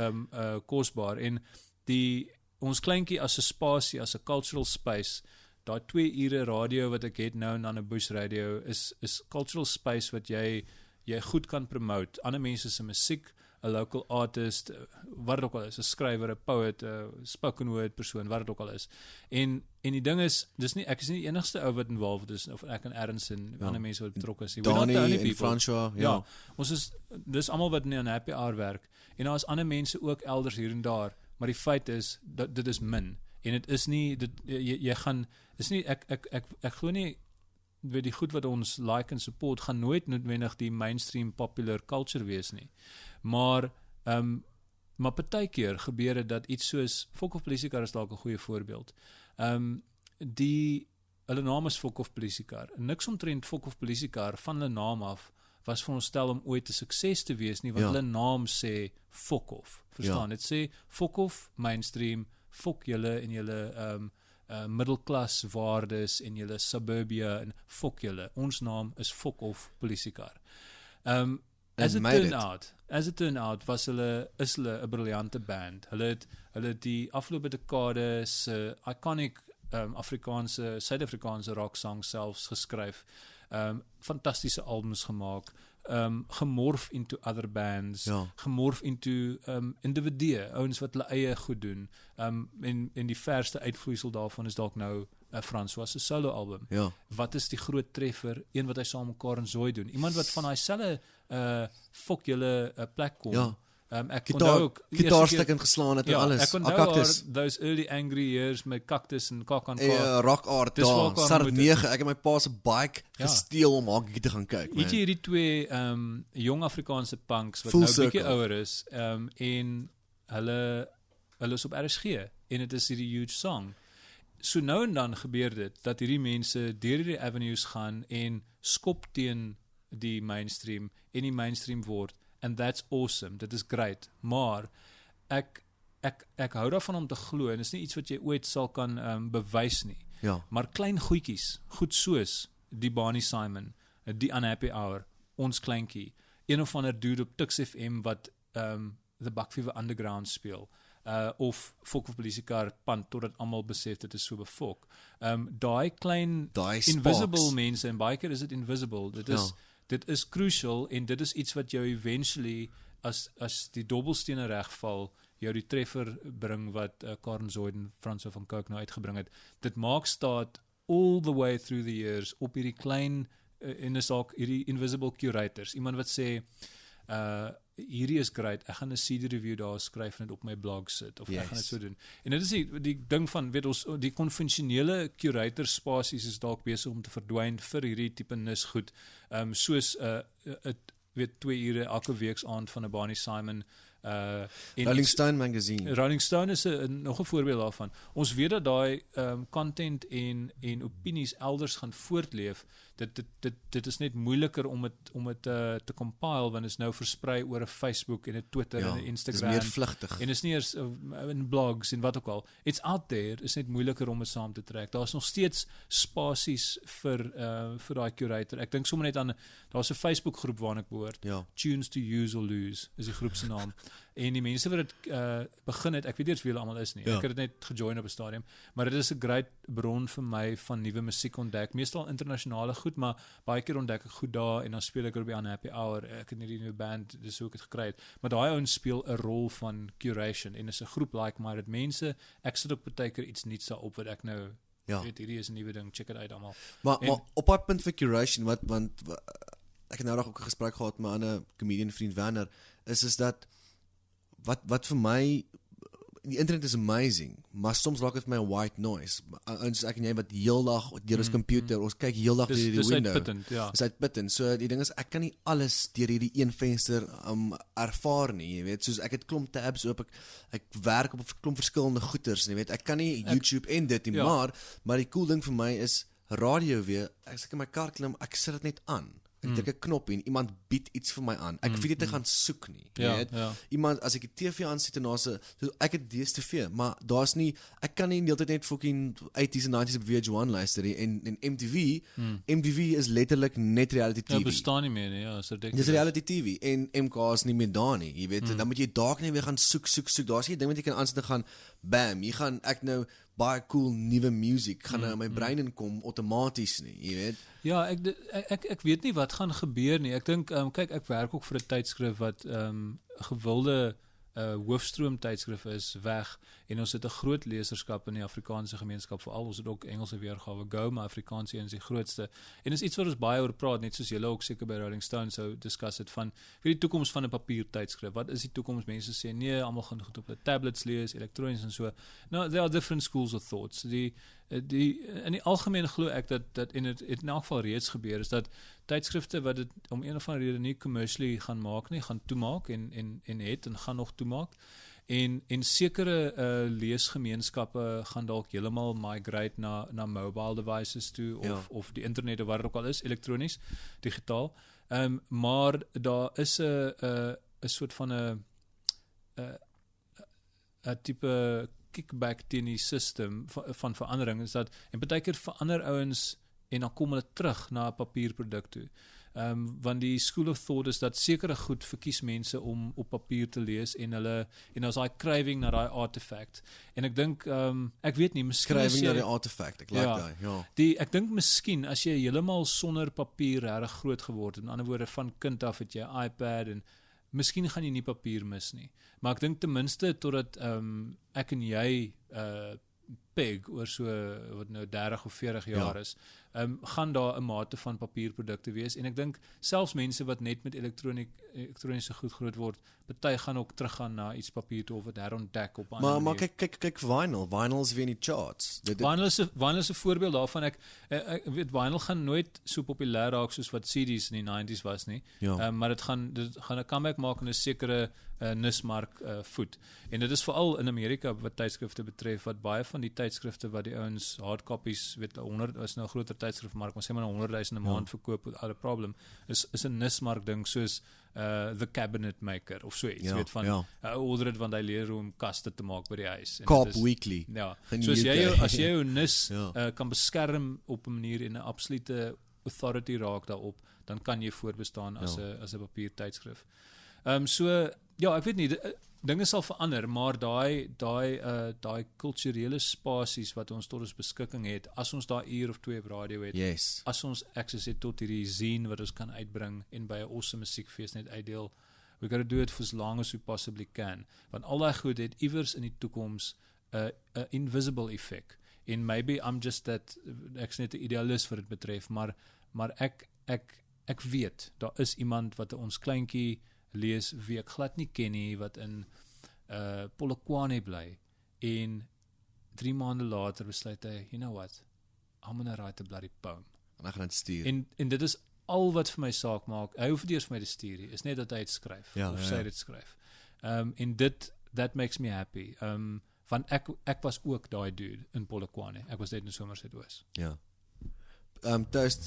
kosbaar en ons kleintjie as 'n spasie, as 'n cultural space, daai 2 ure radio wat ek het nou en dan 'n Bush Radio is cultural space wat jy goed kan promote. Ander mense se musiek, 'n local artist, wat dit ook al is, 'n skrywer, 'n poet, 'n spoken word persoon, wat dit ook al is. En die ding is, ek is nie die enigste ou wat involved is, of ek en Ernst en ander mense wat betrokke is. Donnie en François, ja. Dis almal wat in 'n happy hour werk. En daar is ander mense ook elders hier en daar, maar die feit is dat dit is min. En dit is nie jy gaan is nie ek glo nie weet die goed wat ons like en support gaan nooit noodwendig die mainstream popular culture wees nie. Maar partykeer gebeur dit dat iets soos Fok of Polisiekar is dalk 'n goeie voorbeeld. Hulle naam is Fok of Polisiekar. Niks omtrent Fok of Polisiekar van hulle naam af was veronderstel om ooit 'n sukses te wees nie, want hulle naam sê Fok of. Verstaan? Dit sê Fok of mainstream, fok julle en julle middelklas waardes en julle suburbia en fok julle. Ons naam is Fok of Polisiekar. As it turned out is hulle 'n briljante band. Hulle het die afgelope dekade se iconic Suid-Afrikaanse rock songs selfs geskryf. Fantastiese albums gemaak. Gemorf into other bands, gemorf into individue, ouens wat hulle eie goed doen. En die verste uitvloeisel daarvan is dalk nou François se solo album. Wat is die groot treffer? Een wat hy saam met Karen Zooi doen. Iemand wat van daai selfe fok julle plek kom. Ek onthou ook gitaarstuk ingeslaan het en alles. Ek onthou those early angry years met Cactus en Kakan. Rock art daar, Sar 9. Ek het my pa se bike gesteel om hakkie te gaan kyk. Weet jy hierdie twee jong Afrikaanse punks wat nou bietjie ouer is en hulle is op RSG en dit is hierdie huge song. So nou en dan gebeur dit dat hierdie mense deur hierdie avenues gaan en skop teen die mainstream en die mainstream word. And that's awesome, dit is great, maar ek hou daarvan om te glo, en is nie iets wat jy ooit sal kan bewys nie, maar klein goedjies, goed soos die Barney Simon, die Unhappy Hour, ons kleinkie, een of ander dude op Tuks FM wat The Buckfever Underground speel, of Fok of Polisiekar pand, totdat almal besef dit is so befok. Daai klein invisible mense, en baie keer is dit invisible, dit is crucial en dit is iets wat jou eventually, as die dobbelstene regval, jou die treffer bring wat Karen Zooi en Franso van Cooke nou uitgebring het. Dit maak staat all the way through the years op hierdie klein, en is ook hierdie invisible curators. Iemand wat sê, hierdie is great, ek gaan 'n CD review daar skryf en dit op my blog sit, of ek gaan dit so doen. En dit is die ding van, weet ons, die konvensionele curator spasies is dalk besig om te verdwyn vir hierdie tipe nisgoed, soos, weet 2 ure elke weeksaand van 'n Barney Simon, Rolling Stone magazine. Rolling Stone is nog 'n voorbeeld daarvan. Ons weet dat daai content en opinies elders gaan voortleef. Dit is net moeiliker om het te compile, want is nou versprei oor 'n Facebook en 'n Twitter en 'n Instagram. Is meer vlugtig. En is nie eers in blogs en wat ook al. It's out there, is net moeiliker om dit saam te trek. Daar is nog steeds spasies vir daai curator. Ek dink sommer net aan, daar's 'n Facebook groep waarna ek behoort. Tunes to Use or Lose is die groep se naam. En die mense wat dit begin het, ek weet nie eens wie hulle almal is nie. Ek het dit net gejoin op 'n stadium, maar dit is 'n great bron vir my van nuwe musiek ontdek. Meestal internasionale goed, maar baie keer ontdek ek goed daar en dan speel ek oor by Unhappy Hour. Ek het nie die nuwe band, dis hoe ek dit gekry het. Maar daai ouens speel 'n rol van curation en is 'n groep like-minded mense. Ek sit ook partykeer iets nuuts daarop wat ek nou weet, hierdie is 'n nuwe ding, check dit uit almal. Maar op daai punt vir curation, want ek het nou nog ook 'n gesprek gehad met 'n ander comedian vriend Werner, is dat wat vir my, die internet is amazing, maar soms raak dit vir my 'n white noise. Ons ek en jy wat heeldag deur ons computer, ons kyk heeldag deur die window. Dis uitputtend. So die ding is, ek kan nie alles deur hierdie een venster ervaar nie, jy weet, soos ek het klomp tabs oop, ek werk op 'n klomp verskillende goeters, jy weet, ek kan nie YouTube en dit nie, maar die cool ding vir my is radio weer, as ek in my kar klim, ek sit dit net aan. Ek druk 'n knop en iemand bied iets vir my aan. Ek hoef nie te gaan soek nie. Iemand, as ek die TV aansit en daar's 'n, ek het DStv, maar daar's nie, ek kan nie die hele tyd net fucking 80s en 90s op VH1 luister nie. En MTV is letterlik net reality TV. Ja, bestaan nie meer nie, is ridiculous. Dis reality TV en MK is nie meer daar nie, jy weet. Dan moet jy dalk net weer gaan soek. Daar's nie 'n ding wat jy kan aansit en gaan bam, hier gaan ek nou baie cool nuwe musiek gaan nou in my brein inkom outomaties nie, jy weet. Ja, ek weet nie wat gaan gebeur nie. Ek dink, kyk, ek werk ook vir 'n tydskrif wat gewilde hoofstroom tydskrif is weg, en ons het 'n groot leserskap in die Afrikaanse gemeenskap, veral ons het ook Engelse weergawe, Go, maar Afrikaans is die grootste, en is iets wat ons baie oor praat, net soos julle ook seker by Rolling Stone sou discuss het, van vir die toekoms van 'n papier tydskrif. Wat is die toekoms? Mense sê nee, almal gaan goed op hulle tablets lees, elektronies en so. Nou, there are different schools of thoughts. in die algemeen glo ek dat en het in elk geval reeds gebeur is dat tydskrifte wat dit om een of ander rede nie commercially gaan maak nie, gaan toemaak en gaan nog toemaak. En sekere leesgemeenskappe gaan dalk heeltemal migrate na mobile devices toe of die internet of wat ook al is, elektronies, digitaal. Maar daar is 'n soort van 'n tipe kickback teen die system van verandering is dat en baie keer verander ouens en dan kom hulle terug na 'n papierproduk toe. Want die school of thought is dat sekere goed verkies mense om op papier te lees en as daai craving na daai artifact. En ek dink ek weet nie, miskien craving na die artifact. Ek like daai. Ja. Ek dink miskien as jy heeltemal sonder papier regtig groot geword het, in ander woorde van kind af het jy 'n iPad en miskien gaan jy nie papier mis nie. Maar ek dink ten minste totdat ek en jy peg oor so wat nou 30 of 40 jaar is, gaan daar 'n mate van papierprodukte wees en ek dink selfs mense wat net met elektroniese goed groot word, party gaan ook teruggaan na iets papier toe of dit herontdek op 'n ander Maar kyk vinyl is weer in die charts. Vinyl is 'n voorbeeld daarvan. Ek weet vinyl gaan nooit so populêr raak soos wat CD's in die 90s was nie. Maar dit gaan 'n comeback maak in 'n sekere nismark voet. En dit is veral in Amerika wat tydskrifte betref, wat baie van die tydskrifte wat die ouens hardcopies, weet 100 is nou 'n groter tydskrifmark, maar sê maar 100,000 'n maand verkoop without a problem, is 'n nismark ding soos The Cabinet Maker of so iets, weet van order dit want hy leer hoe om kaste te maak by die huis. Coop Weekly. Ja. So as jy jou nis kan beskerm op 'n manier en 'n absolute authority raak daarop, dan kan jy voorbestaan as 'n papiertydskrif. So ja, ek weet nie, dinge sal verander, maar daai kulturele spasies wat ons tot ons beskikking het, as ons daai uur of 2 op radio het, as ons access het tot hierdie zine wat ons kan uitbring en by 'n awesome musiekfees net uitdeel, we gotta do it for as long as we possibly can, want al daai goed het iewers in die toekoms 'n invisible effect, and maybe I'm just that, ek's net 'n idealist vir dit betref, maar ek weet, daar is iemand wat ons kleintjie lees wie ek glad nie ken nie, wat in Polokwane bly en 3 maande later besluit hy, you know what, I'm gonna write a bloody poem. En hy gaan dit stuur. En dit is al wat vir my saak maak. Hy hoef nie eers vir my te stuur nie, is net dat hy dit skryf, of sy dit skryf. En that makes me happy. Want ek was ook daai dude in Polokwane. Ek was net in Somerset-Oos. Ja. Thuis,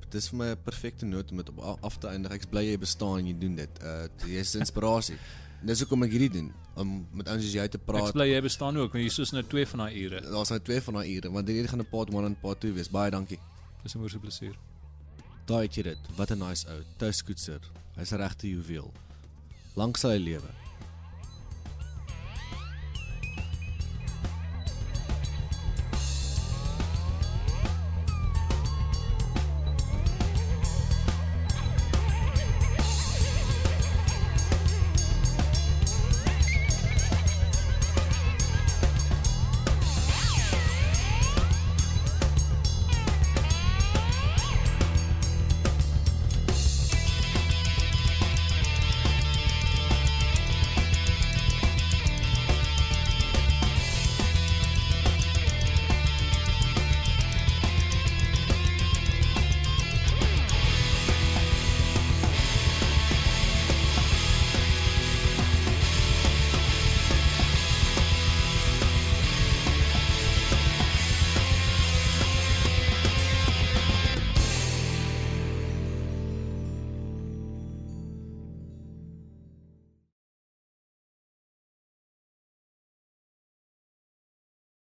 dis vir my 'n perfekte noot om dit op af te eindig. Ek bly jy bestaan en jy doen dit. Jy is inspirasie. En dis hoekom ek hierdie doen, om met ouens soos jy te praat. Ek bly jy bestaan ook, want hier is nou 2 van daai ure. Daar's nou 2 van daai ure, want hierdie gaan 'n part 1 en part 2 wees. Baie dankie. Dis 'n moeëse plesier. Daai het jy dit. Wat 'n nice ou. Thuis Koetser. Hy's 'n regte juweel. Lank sal hy lewe.